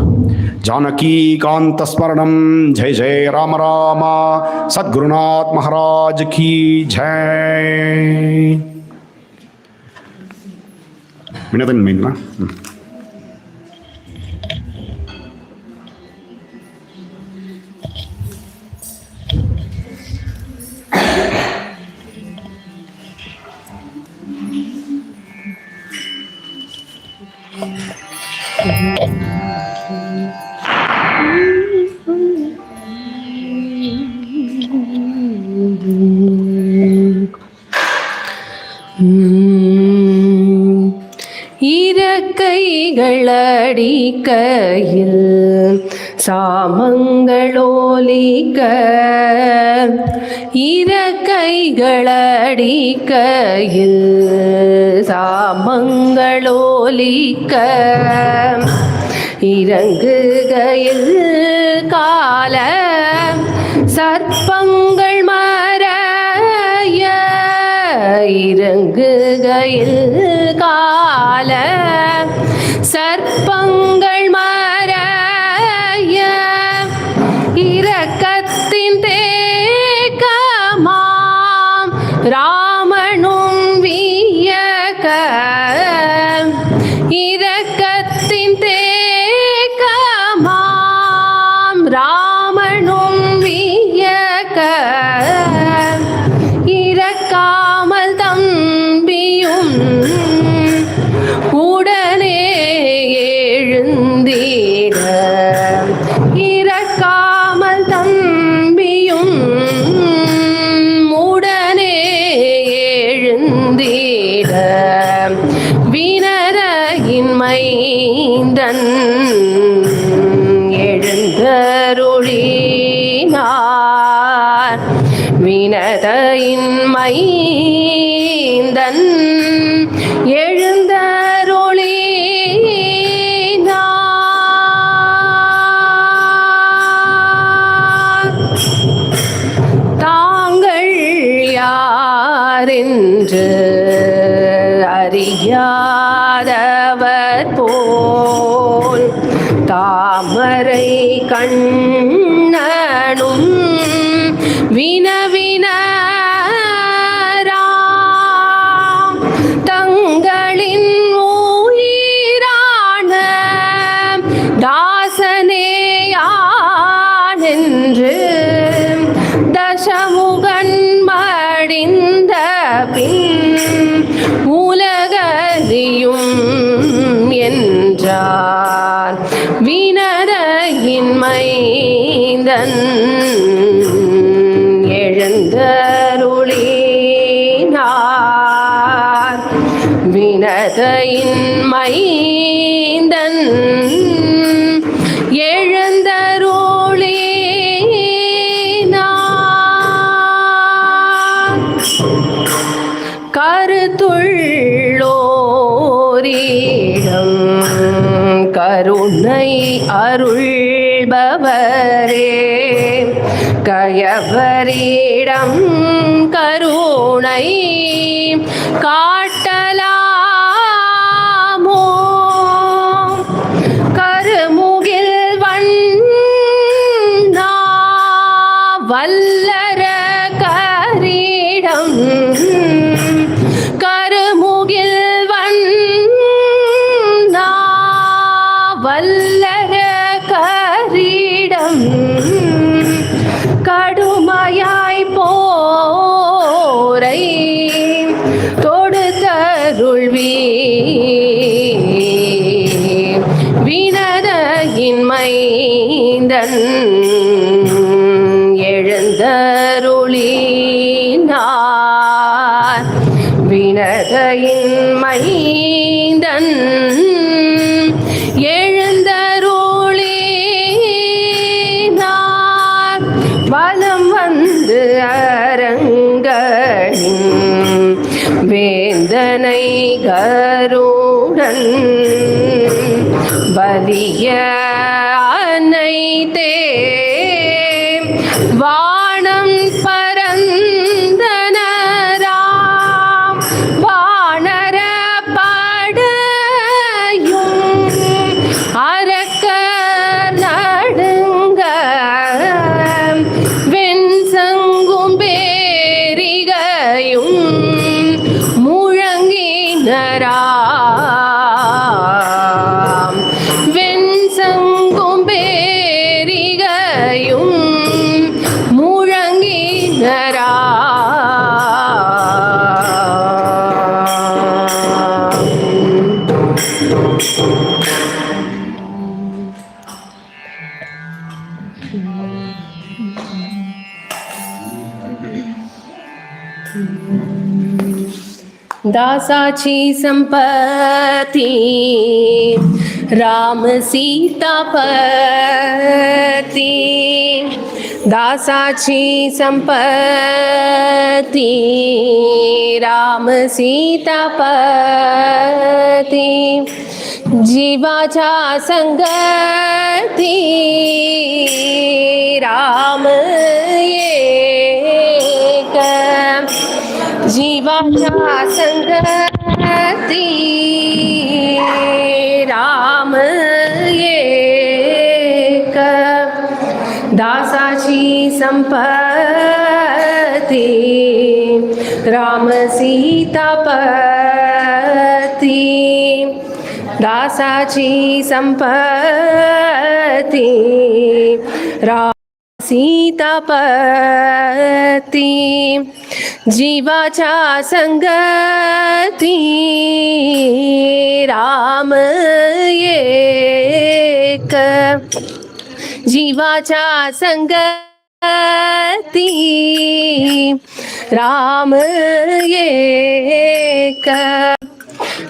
Janaki Kanta Smaranam, Jai Jai Rama Rama, Sadgurunath Maharaj Ki Jai. Minathan Minna. இறக்கைகளடிக்கையில் சாமங்களோலிக்க, இறக்கைகளடிக்கையில் சாமங்களோலிக்க, இறங்குகையில் கால சர்ப்பங்கள் மறைய, இறங்குகையில் கால சர்ப்பங்கள் மறைய, இரக்கத்தின் தேக்கமாம் ராமனும் வியக்க, இரக்கத்தின் தேக்கமாம் ராமனும் வியக்க, இறக்காமல் தம்பியும் உடனே எழுந்திட, இறக்காமல் தம்பியும் உடனே எழுந்திட, வினரையின் மைந்தன் எழுந்தருளினார், வினதையின் மைந்தன் எழுந்தருளினார். தாங்கள் யாரென்று அறியாதவர் போல் தாமரை கண்ணனும் வினவினராம், தங்களின் உயிரான தாசனேயானென்று தசமுகன் மடிந்த பின் உலகறியும் என்றார், வினரையின் மைந்தன் எழுந்தருளினார், வினதையின் மைந்தன் எழுந்தருளினார். கருத்துள்ளோரிடம் கருணை அருள்பவரே, கயவரிடம் கருணை காட்டலாமோ, கருமுகில் வண்ணா வல்லர கரிடம், கருமுகில் வண்ணா வல்லர கரிடம், கடுமையாய் போரை தொடுத்தருள்வி, வினதையின் மைந்தன் எழுந்தருளினார், வினதையின் மைந்தன் எழுந்தருளினார். வலம் வந்து அர கருடன் வலிய அனைத்தே வானம் பரந்தனராம் வானர படையும் அரக்கர் நடுங்க வெண்சங்கும் பேரிகையும் முழங்கினராம் வெண்சங்கும் பேரிகையும் दासाची संपत्ती राम सीतापती दासाची संपत्ती राम सीतापती जीवाच्या संगती राम एक जीवाच्या संगती राम एक दासाची संपत्ती राम सीतापती दासाची संपत्ती राम सीतापती जीवाच्या संगती राम एक जीवाच्या संगती राम एक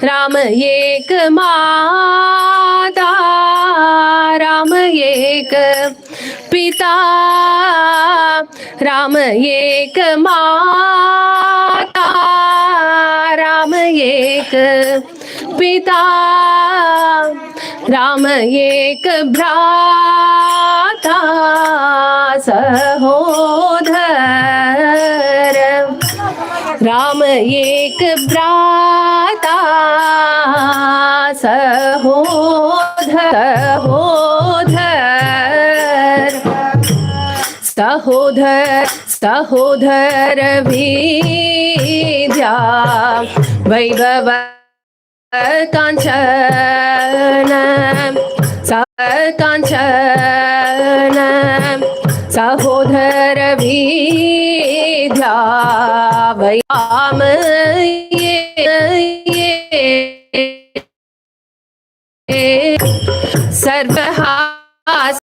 राम एक माता राम एक पिता राम एक माता राम एक पिता राम एक भ्राता सहोदर राम एक भ्राता सहोदर सहोदर विद्या वैभव कांचन कांचन सहोदर विद्या वैम सर्वहास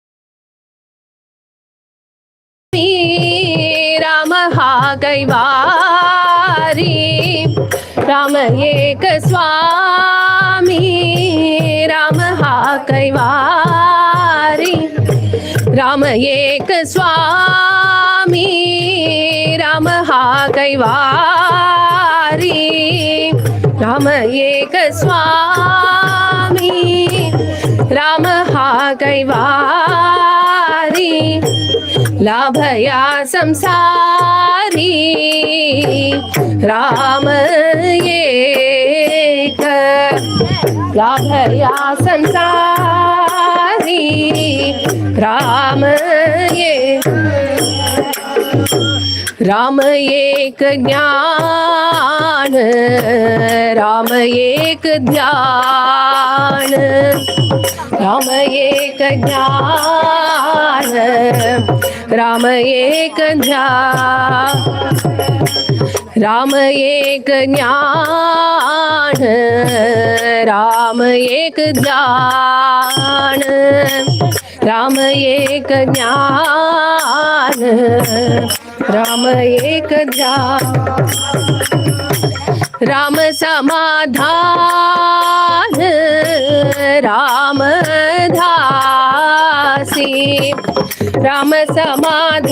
राम हा कैवारी राम एक स्वामी राम हा कैवारी राम एक स्वामी राम हा कैवारी राम एक स्वामी राम हा कैवारी लाभया संसारी राम एक लाभया संसारी राम एक राम एक ज्ञान राम एक ध्यान राम एक ज्ञान राम एक ध्यान राम एक ज्ञान राम एक ध्यान राम एक ज्ञान राम एक ध्यान राम समाधान राम धासी राम समाधान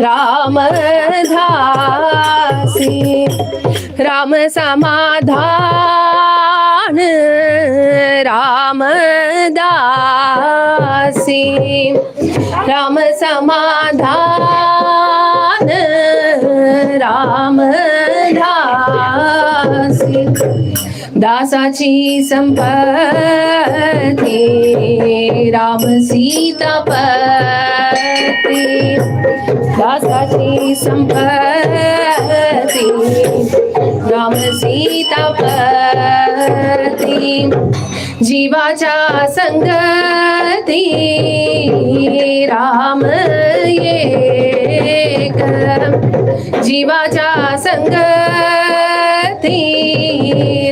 राम धासी समाधान रामदासी राम समाधान रामदासी दासाची संपत्ती राम सीतापती दासाची संपत्ती राम सीतापती जीवाच्या संगती राम एक जीवाच्या संगती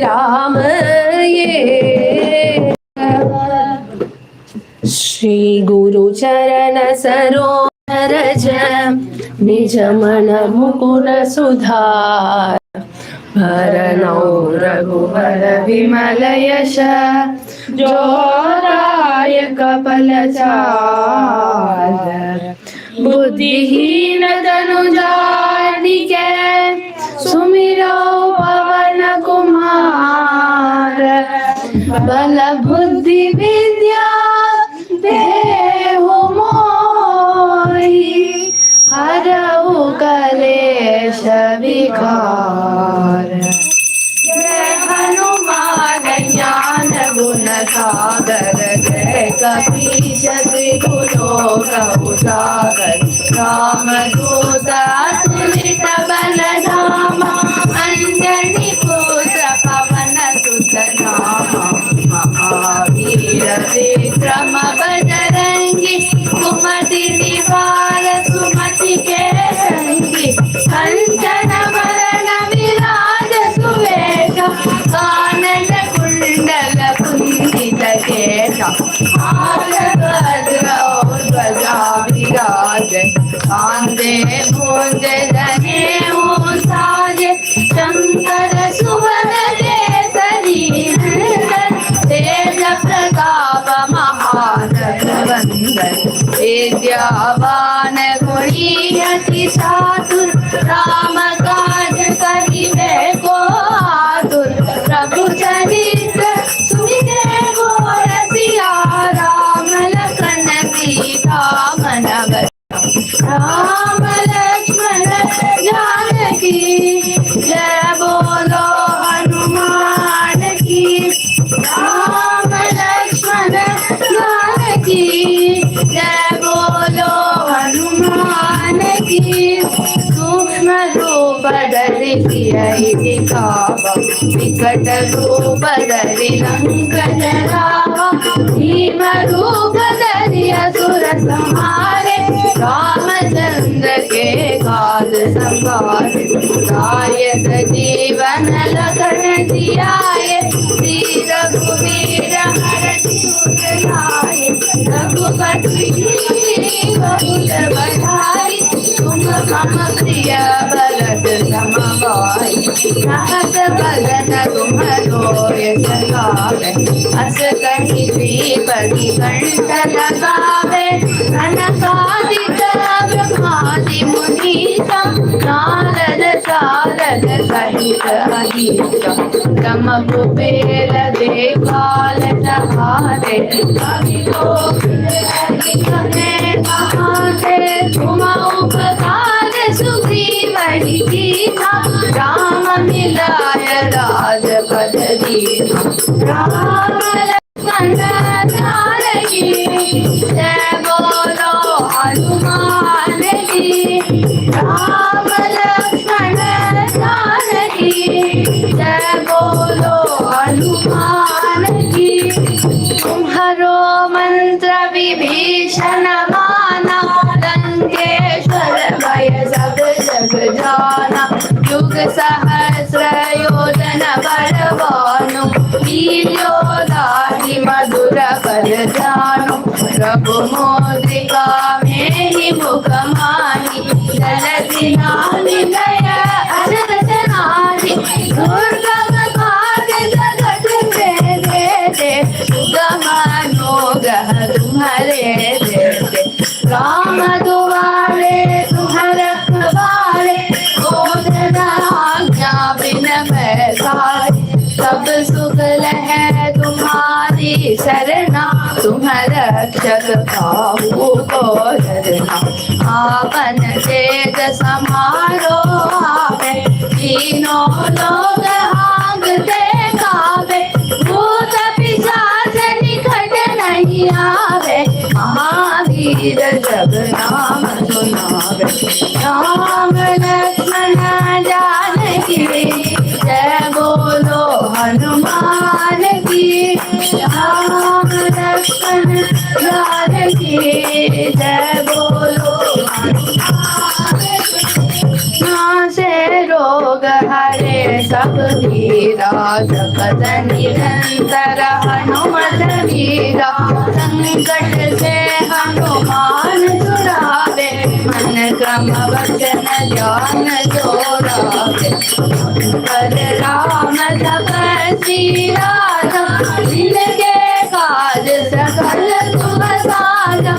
राम एक श्री गुरु चरण सरोज निज मन मुकुर सुधार भरणौ रघुवर विमल यश जोदायक फलचार बुद्धिहीन तनु जानिके सुमिरो पवन कुमार बल बुद्धि विद्या देहु मोहि हरहु कलेश विकार जय हनुमान ज्ञान गुण सागर जय कपीश तिहु लोक उजागर रामदूत अतुलित बल धामा अंजनी पुत्र पवन सुत नामा महावीर विक्रम बजरंगी कुमति निवार सुमति के संगी कंचन वरण विराज सुवेश कानन कुंडल कुंडित केश हार वज्र और ध्वजा विराज कांधे मूंज जनेऊ साजे शंकर सुवन केसरी नंदन तेज प्रताप महाजगवंदन विद्यावान गुणी अति चातुर राम काज करिबे को आतुर प्रभु चरित्र सुनिबे को रसिया राम लखन सीता मन राम लक्ष्मण जानकी जय बोलो हनुमान की राम लक्ष्मण जानकी जय बोलो हनुमान की सूक्ष्म रूप धरि सियहि दिखावा विकट रूप धरि लंक जरावा भीम रूप धरि असुर संहारे रामचंद्र के काज संवारे नायक जीवन लखन जियाए श्री रघुवीर हरषि उर लाए रघुपति बहुत बधाई तुम मम प्रिय भरत सम भाई सहस बदन तुम्हरो यश गावे अस कहि श्रीपति कंठ लगावे सनकादिक ब्रह्मादि मुनीसा नारद सारद सहित अहिसा तम कुबेर देवाल सहारे कवि कहाते तुम उपकार सुग्रीवहि कीन्हा राम मिलाय राजपद दीन्हा राम लक्ष्मण जानकी जय बोलो हनुमान की राम लक्ष्मण जानकी जय बोलो हनुमान की तुम्हारो मंत्र विभीषण माना लंकेश्वर भय सब जग जाना युग सहस्र योजन बलवानु लील्योदाहि मधुर बल जानु प्रभु मोदिका मेहि मुख माहि जलधि नाहि दय अनंत नाहि दुर्गम काज जगत में देते सुगम अनुग्रह तुम्हारे देते राम दुआरे तुम्हारे रखवारे आज्ञा बिन मैं सरना, तुम रक्षक काहू को डरना। आपन तेज समारो आवे, तीनों लोग हांगते कावे। भूत पिशाच निकट नहीं आवे, महावीर जब नाम सुनावे। राम लक्ष्मण जानकी जय बोलो हनुमान की। राम लक्ष्मण जानकी जय बोलो हनुमान की। नासे रोग हरे सब पीरा, जपत निरंतर हनुमत वीरा। संकट से हनुमान छुड़ावे, मन क्रम वचन ध्यान जोड़ावे। कर राम तपस्वी राजा, जिनके काज सकल तुम साजा।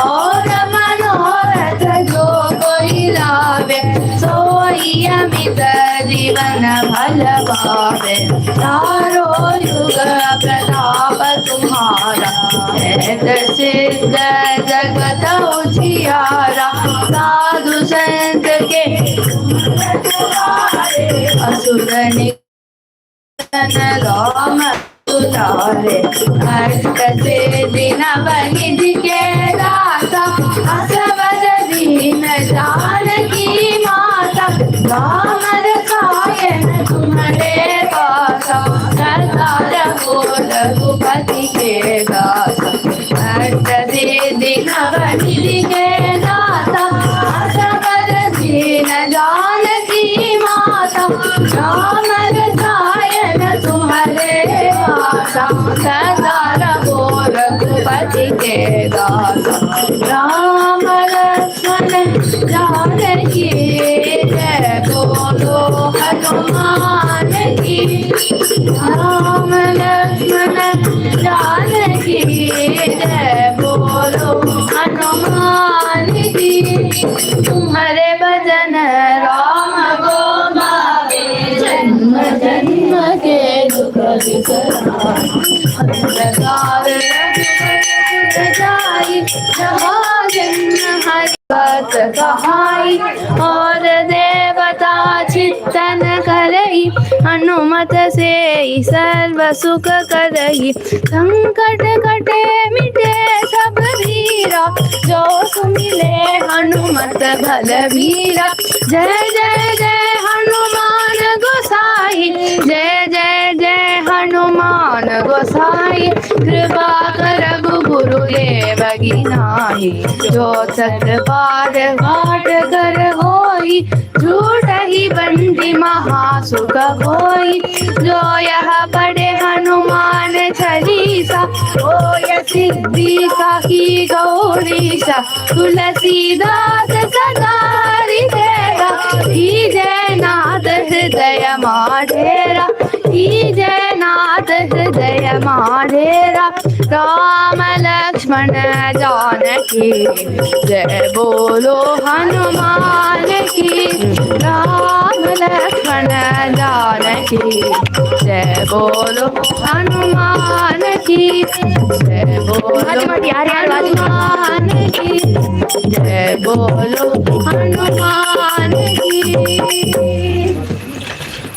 और मनोरथ जो कोई लावे, सोई अमित जीवन फल पावे। चारों युग प्रताप तुम्हारा, है सिद्ध जगत उजियारा। साधु संत के असुर निकंदन राम दुलारे। अष्ट से दिन बनिज के दाता, असवर दीन जानकी माता। राम रसायन तुम्हारे पासा, सदा रघु रघुपति के दासा। अष्ट से दिन बनिज के दाता, असवर दीन जानकी माता। राम रसायन तुम्हारे पासा, सदा रघु रघुपति के दासा। राम लक्ष्मण जानकी जय बोलो हनुमान की। राम लक्ष्मण जानकी जय बोलो हनुमान की। तुम्हारे भजन राम को गावे, जन्म जन्म के दुख बिसरावे। अंधकार रघुपति जाई, जहाँ जन्म हरि भक्त कहाई। और देवता चित्तन करई, हनुमत से सर्व सुख करई। संकट कटे मिटे सब वीरा, जो सुमिले हनुमत बलवीरा। जय जय जय हनुमान गोसाई, जय जय जय हनुमान गोसाई। कृपा करहु गुरुदेव की नाहि, जो सत पाठ पाठ कर होई। झूठ ही बंदी महासुख होई, जो यह पढ़े हनुमान चालीसा। होय सिद्धि साखी गौरीशा, तुलसीदास सदा हरिदेवा। कीजय नाथ हृदय माढेरा, कीजय नाथ हृदय माढेरा। राम लक्ष्मण जानकी जय बोलो हनुमान की। राम लक्ष्मण जानकी जय बोलो हनुमान की। जय बोलो हनुमान की, जय बोलो हनुमान की।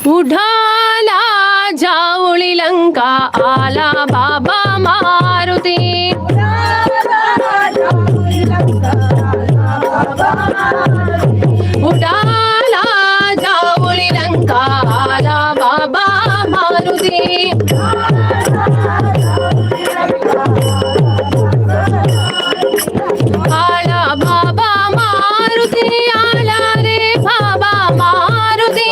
उठाला जाऊळी लंका, आला बाबा मारुती। उडाला जाऊळी लंका, आला बाबा मारुती। आला बाबा मारुती, आला रे बाबा मारुती।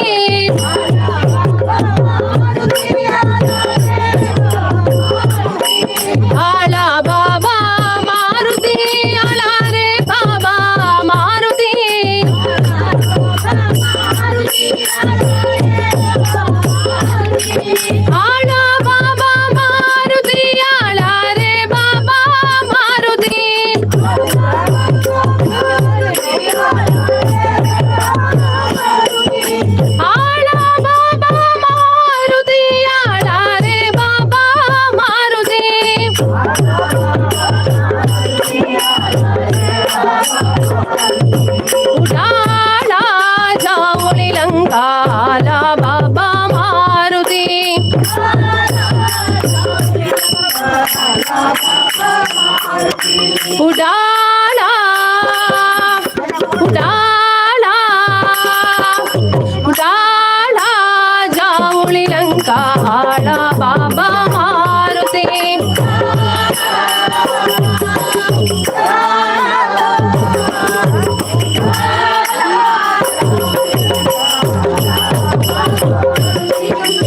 आला उडाला उडाला उडाला जाऊळी लंका आला बाबा मारुती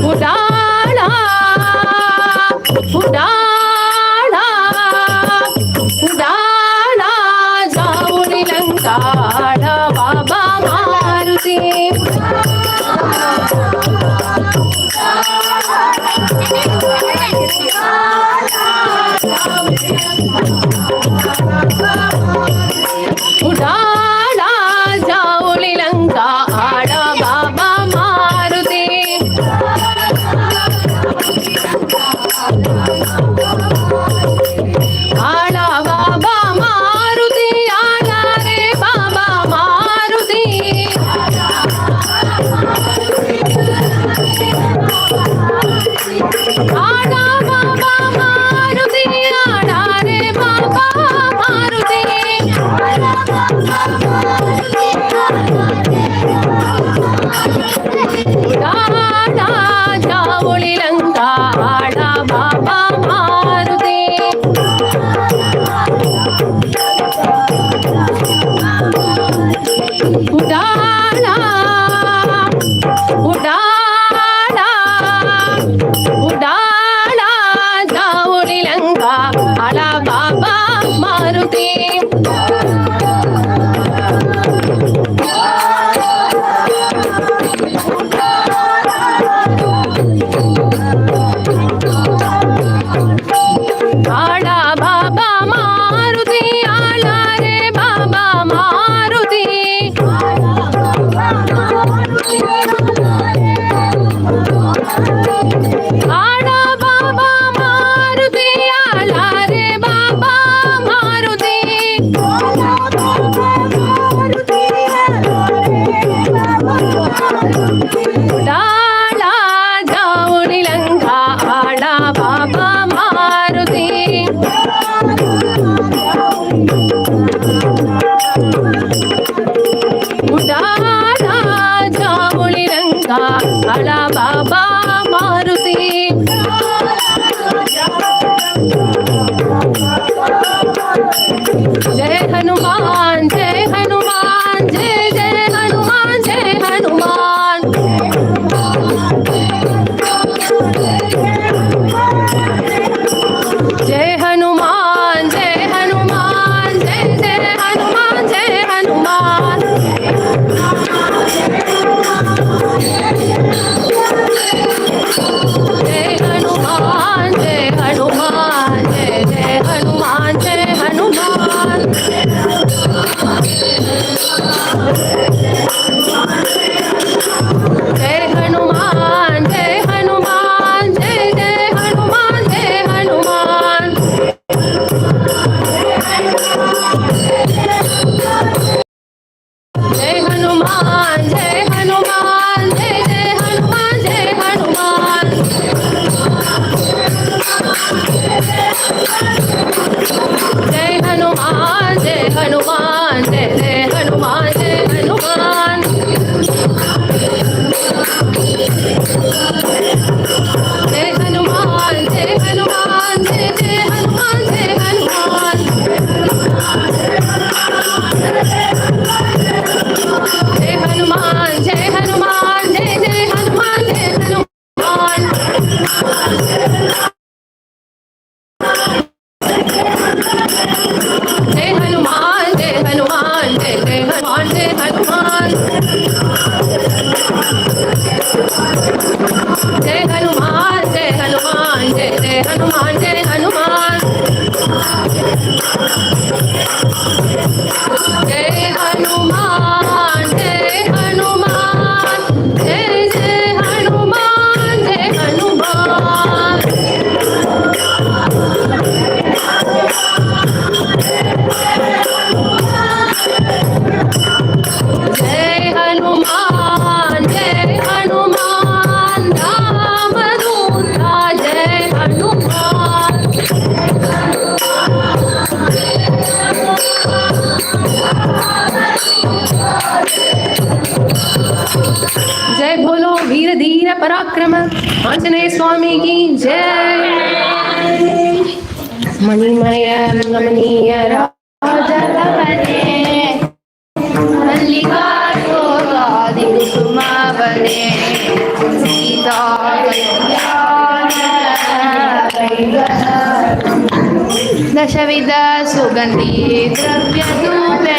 उडाला उडाला उडाला जाऊळी लंका आला बाबा मारुती उडाला जाऊळी लंका आला बाबा मारुती आला बाबा मारुती आला रे बाबा मारुती आला बाबा मारुती आला रे बाबा मारुती उडाला जाऊळी लंका आला बाबा मारुती उडाला उडाला उडाला जाऊळी लंका आला बाबा मारुती आला बाबा मारुती आला रे बाबा मारुती आला बाबा मारुती आला रे बाबा मारुती उडाला जाऊळी लंका आला बाबा मारुती उडाला जाऊळी लंका आला बाबा मारुती जय हनुमान जय हनुमान जय जय हनुमान जय हनुमान जय हनुमान जय हनुमान जय जय हनुमान जय हनुमान जय हनुमान जय हनुमान जय जय हनुमान जय हनुमान जय हनुमान जय हनुमान जय जय हनुमान जय हनुमान जय हनुमान जय हनुमान जय जय हनुमान जय हनुमान जय हनुमान जय हनुमान जय जय हनुमान जय हनुमान जय हनुमान जय हनुमान जय जय हनुमान जय हनुमान जय हनुमान जय हनुमान जय जय हनुमान जय हनुमान पराक्रम आंजनेय स्वामी की जय। मणिमय रमणीय राजलवने मल्लिकार्जुनादि कुसुमावने सीता दशविध सुगंधि द्रव्य धूपे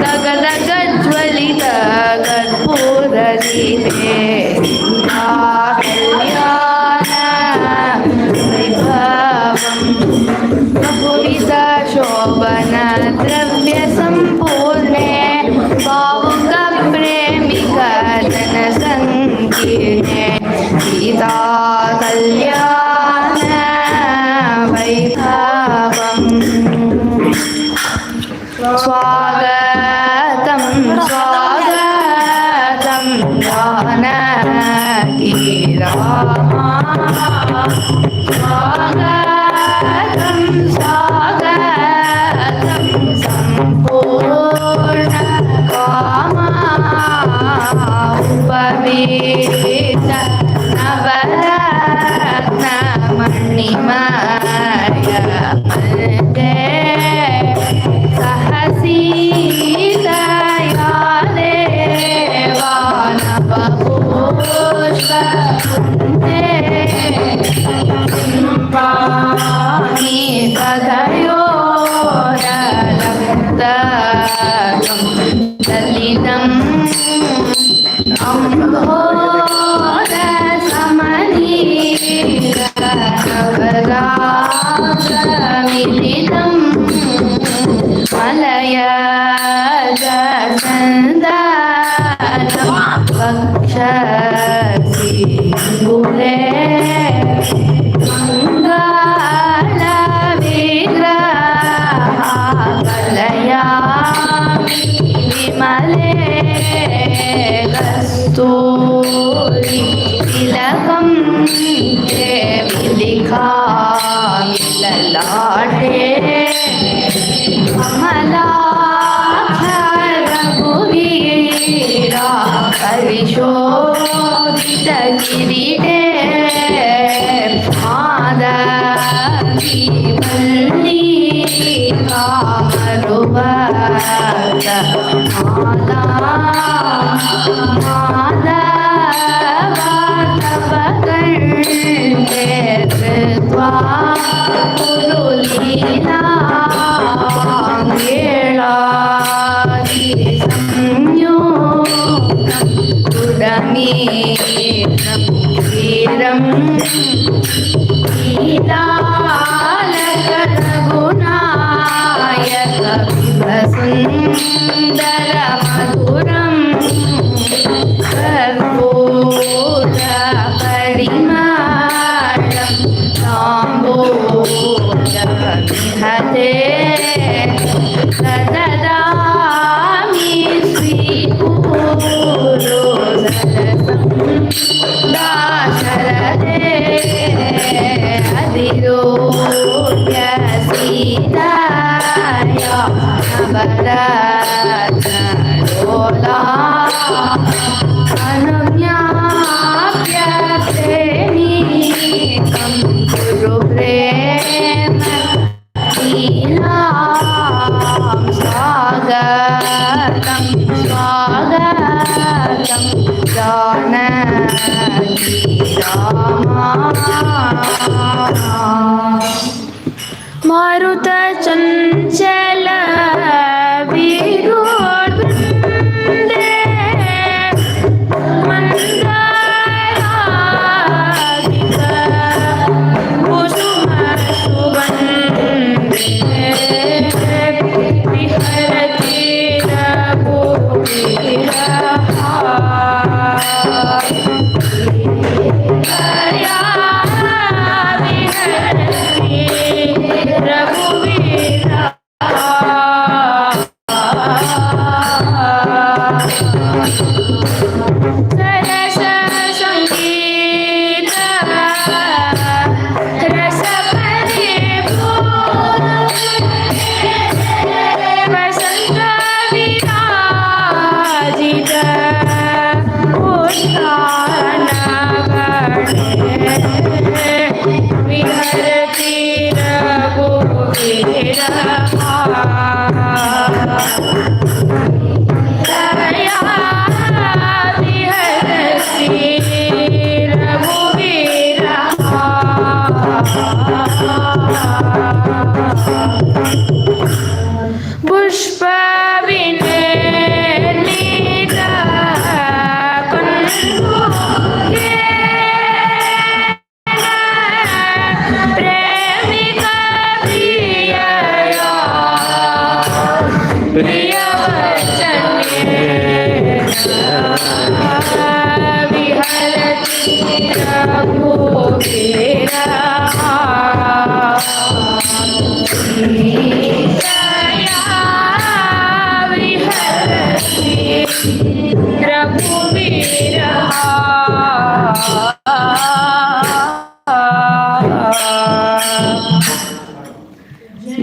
दगदगज्वलित कर्पूर दीपे कल्याण वैभवम् बहुविध शोभन द्रव्य संपूर्णे भावुक प्रेमिक जन संकीर्णे सीता कल्याण वैभवम्। स्वागतं स्वागतं जानकी रामा स्वागतं स्वागतं सम्पूर्ण कामा उपवीत नवरत्न मणिमय मन्दिरे सहसीतया देवानवपुष्पकुन्दे पाणि तदयोरलब्धकं ललितम् अम्भोदसमनीरनवरागमिलितम् मलयजसन्दनं वक्षसि मूले मङ्गलविग्रहा कलयामि विमले कस्तूरि तिलकं विलिखामि ललाटे कमलाक्षरघुवीरा परिशोभितकिरीटे माधवी वल्लीका मरुवतमाला माधवतपकर्णे धृत्वा कुरुलीला गुडमीनं वीरं लीलालकरघुनायक विभसुन्दरमधुरं कर्पूरपरिमलं ताम्बूलमिहते ददामि स्वीकुरु दाशरथे अधिरोह्य सीताया नवरत्नलोला अनुज्ञाप्य प्रेमीकं कुरु प्रेम लीलां स्वागतं स्वागतं जानकी रामा। मारुत चंचल विरोधे मंदाराधिक कुसुम सुगंधे विहरति रघुवीरहा रघुवीरा पुष्प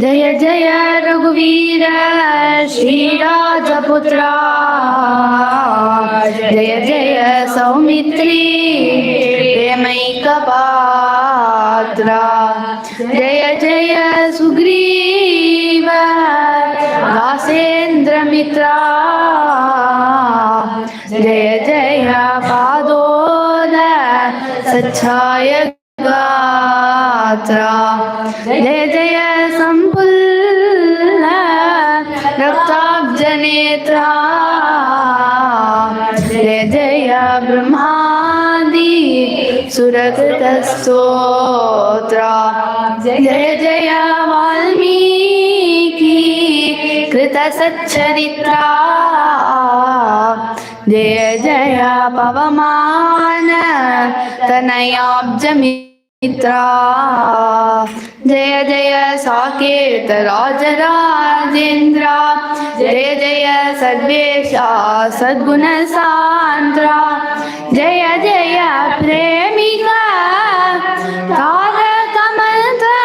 जय जय रघुवीर श्रीराजपुत्रा जय जय सौमित्री प्रेमैकपात्रा जय जय सुग्रीव दासेन्द्रमित्रा जय जय पादोद सच्छाय गात्रा जय जय संपुल्ल रक्ताब्जनेत्रा जय जय ब्रह्मादि सुरकृतस्तोत्रा जय जय वाल्मीकि कृतसच्चरित्रा जय जय पवमान तनयाब्जमित्रा जय जय साकेत राजराजेन्द्र जय जय सर्वेशा सद्गुणसान्द्रा जय जय प्रेमिका तारक मंत्रा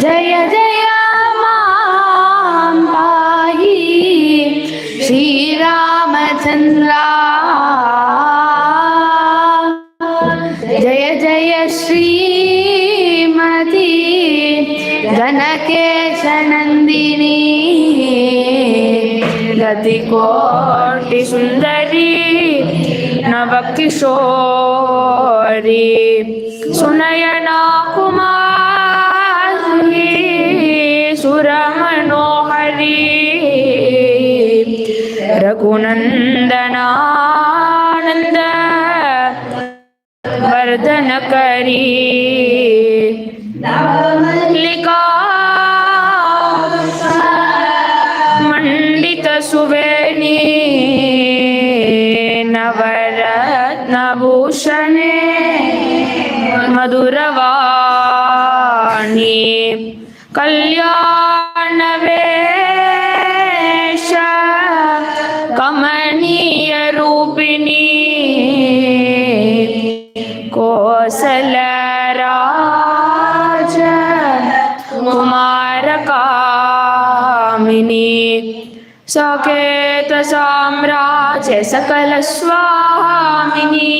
जय जय मां पाहि श्रीरामचन्द्रा जय जय श्रीमती जनकेशनन्दिनी रतिकोटि सुन्दरी नवकिशोरी सुनयना कुमारी सुरमनोहरी रघुनन्दनानन्द वर्धन करी मल्लिका मंडित सुवेणी नवरत्नभूषणे मधुरवाणी कल्याण वेश कमनीय रूपिणी कौसलराज कुमारकामिनी सकेत साम्राज्य सकल स्वामिनी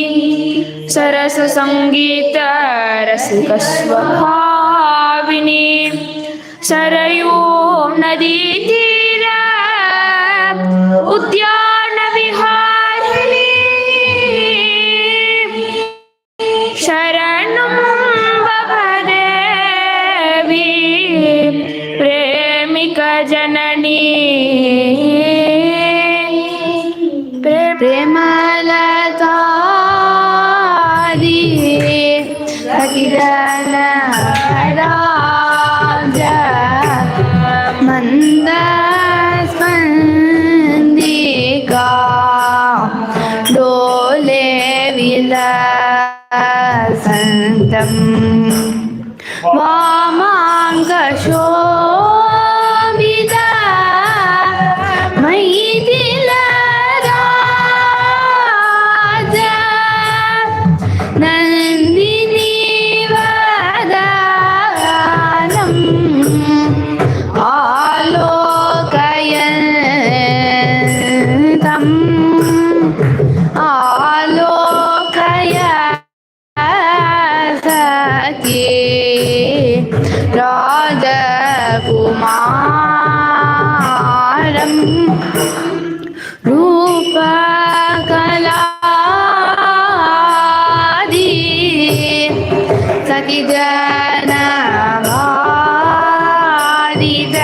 सरस संगीत रसिक स्वभाविनी सरयू नदी तीर उद्यान विहारिणी शरणं बभदेवी प्रेमिक जननी प्रेमलतादी सकिरण राज मंद स्पंदिका डोले विलसन्तम् वामाङ्गशोभिता मैथिलराज नन्दिनी वदनम् आलोकयन्तम् आलोकय सखे राजकुमारं रूपकलादि सखिजनवारिद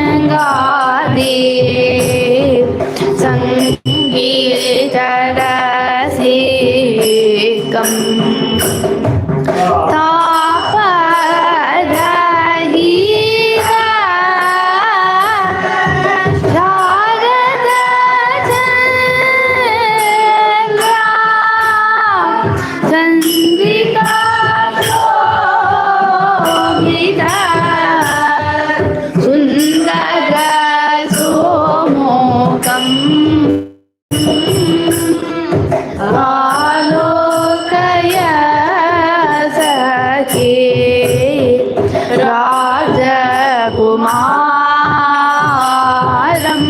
वीणामृदङ्गादि सङ्गीतरसिकम् तापदहीरा शारदचन्द्रा चन्द्रिकाशोभिता सुन्दरसोमुखम् आलोकय सखे राजकुमारं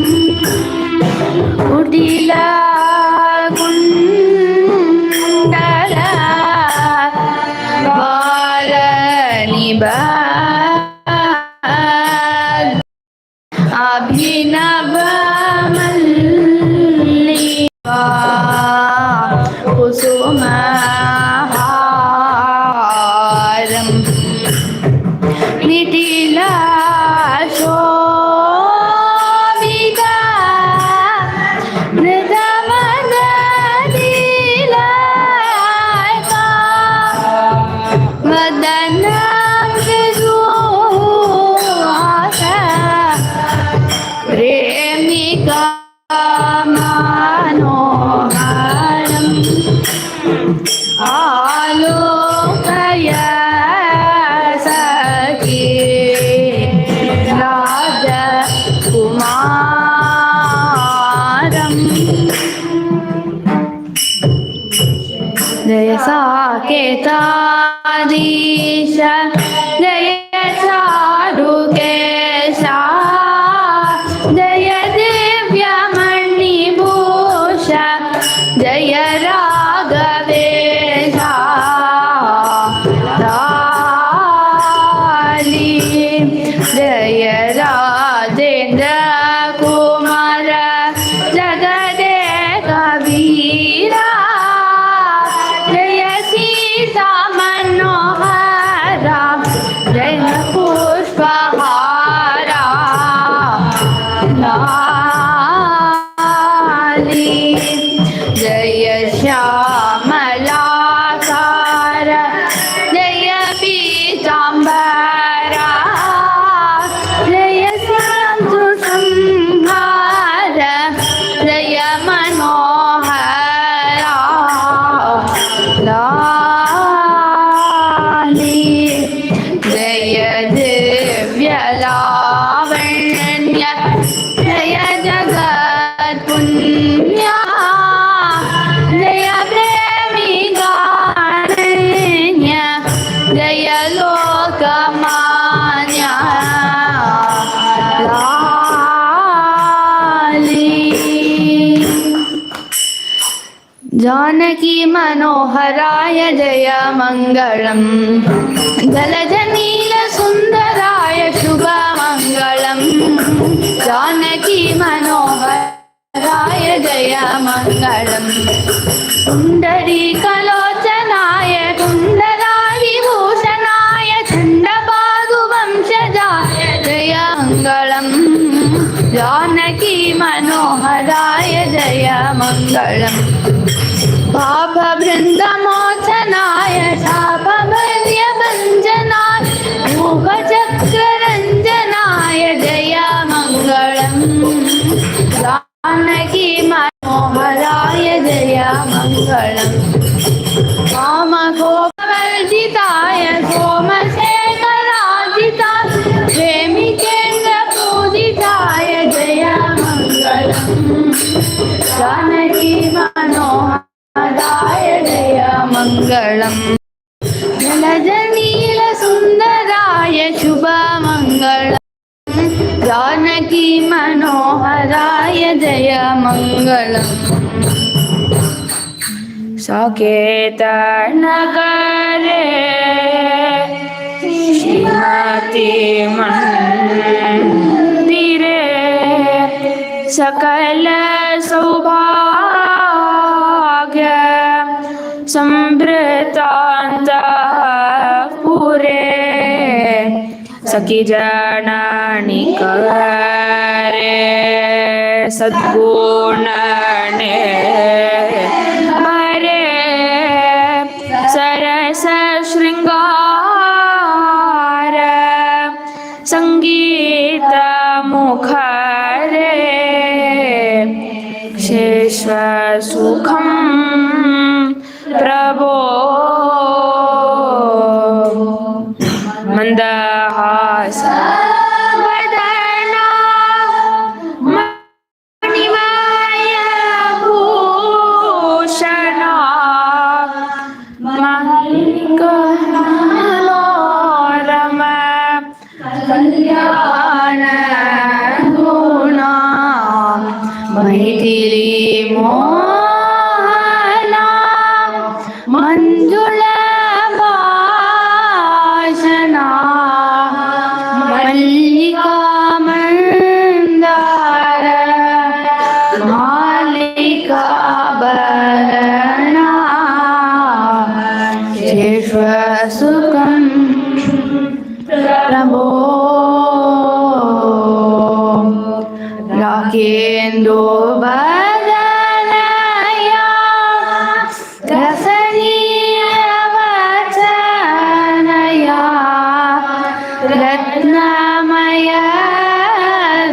कुटिलकुण्डल वारनिभ अभिनव मल्लिका कुसुमहारं निटिलशोभिता मृदमदलीलका वदनं सुहासा प्रेमिका मनोहरम् आलोकय सखे राजकुमारम् जय साकेताधीश जय चारुकेशा जय दिव्यमणिभूष जय राघवेशा लाली जय राजेन्द्र कुमार जगदे कबीरा जय सीता मनोहरा जय पुष्पहारा लाली जय श्यामलाकार जय पीताम्बरा जय संहार जय मनोहरा लाली जय दिव्यलावण्य जय जगत्पुण्या जय प्रेमिकारण्य जय लोकमान्य लाली जानकी मनोहराय जय मङ्गलम् जलजनील सुन्दराय शुभमङ्गलम् जानकी मनोहराय जय मङ्गलम् पुण्डरीकलोचनाय कुण्डलाविभूषणाय चण्डपादुवंशजाय जय मङ्गलम् जानकी मनोहराय जय मङ्गलम् पापवृन्दमोचनाय शापभर्यभञ्जनाय मोहचक्ररञ्जनाय जय मङ्गलम् जानकी मनोहराय जय मङ्गलम् कामकोपवर्जिताय सोमशेखराजिताय प्रेमिकेन्द्रपूजिताय जय मङ्गलम् जानकी मनोहराय जय मङ्गलम् जलजनीलसुन्दराय शुभमङ्गलम् जानकी मनोहराय जय मङ्गलम् साकेत नगरे श्रीमती मंदिरे सकल सौभाग्य समृतांतपुरे सखी जनानी करे सद्गुणने मरे सरस श्रृंगार संगीत मुखरे शेष सुखम प्रभो मंदहास वदना मणिमय भूषणा मनोरम कल्याण गुणा मैथिली मोहना मंजुला भाषणा मल्लिका मंदार मालिका भरणा शेष सुखम प्रभो राकेन्दो वदनया रसनीय वचनया रत्नमय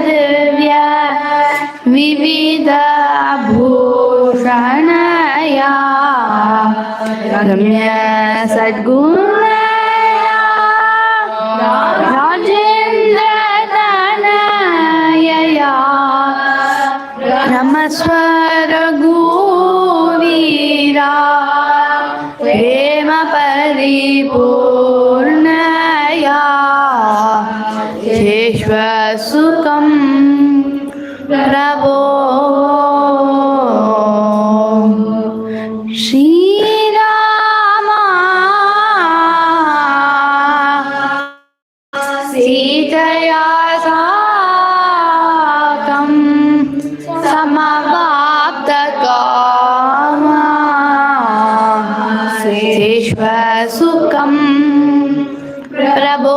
दिव्य विविध भूषणया रम्य सद्गुणया राजेन्द्र तनयया नमस्वर गुवीरा प्रेम परिपूर्णया शेष सुखम प्रभो श्रीरामा सीतया साकं समवाप्तकामा शेष सुखम प्रभो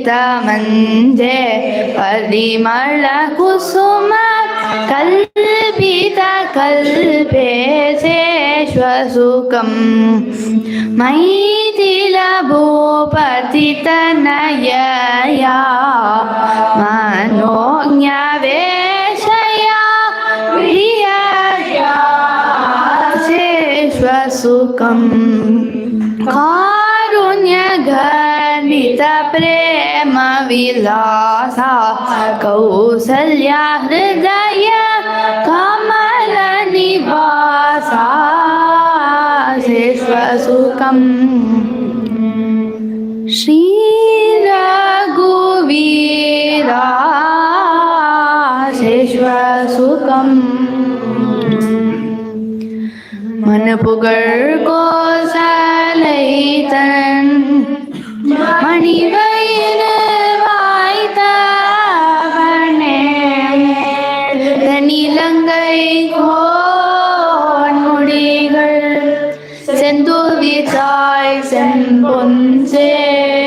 नानाविधमणिरञ्जितमञ्जे परिमलकुसुम कल्पितकल्पे शेषसुखं मैथिलभूपतितनयया मनोज्ञवेशया प्रियया शेषसुखं कारुण्यघनित प्रेम विलासा कौसल्या हृदय कमल निवासा शेष सुखम श्री रघुवीरा शेष सुखम मन पुगड़ को सलैतन मणिवैन वाய்த்தவனே தனிலங்கை கோன்முடிகள் செந்துவித்தாய்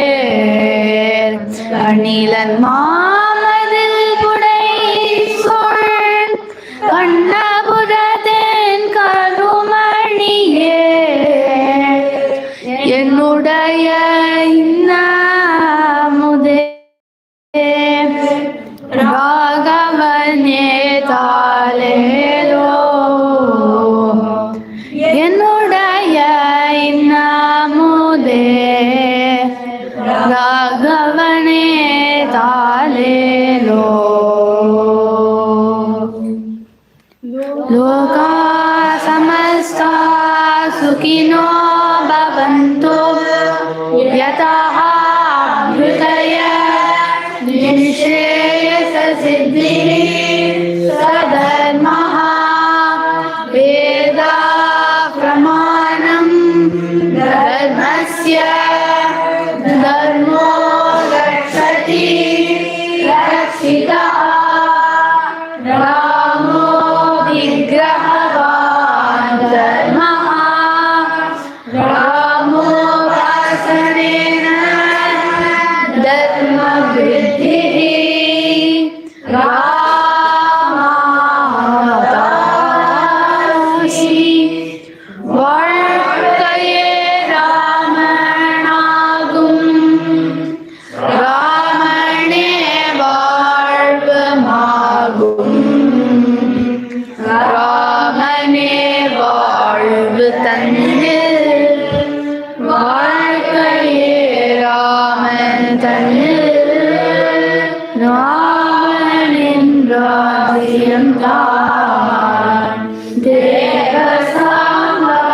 செம்பொஞ்சேர் அணிலன் மாமதில் புடை சொல் கண்ணபுரத்தென் கருமணியே என்னுடைய இன்னமுதே ராகவனே தாலேலோ என்னுடைய இன்னமுதே ராகவனே தாலேலோ लोका समस्ता सुखिनो भवन्तु यतः हृदय निश्च श्रेयससिद्धिः सधर्मः वेदा प्रमाणं धर्मस्य धर्मो रक्षति रक्षितः रामो विग्रहवान् धर्मः रामो वासनेन धर्मवृद्धिः रामादासि வாழ்க்கையே ராமனாகும் ராமனே வாழ்வுமாகும் ராமனே வாழ்வு தன்னில் வாழ்க்கையே ராமன் தன்னில் ராமனின் ராஜ்யம்தான் தேவ சாம்ராஜ்யம்தான்.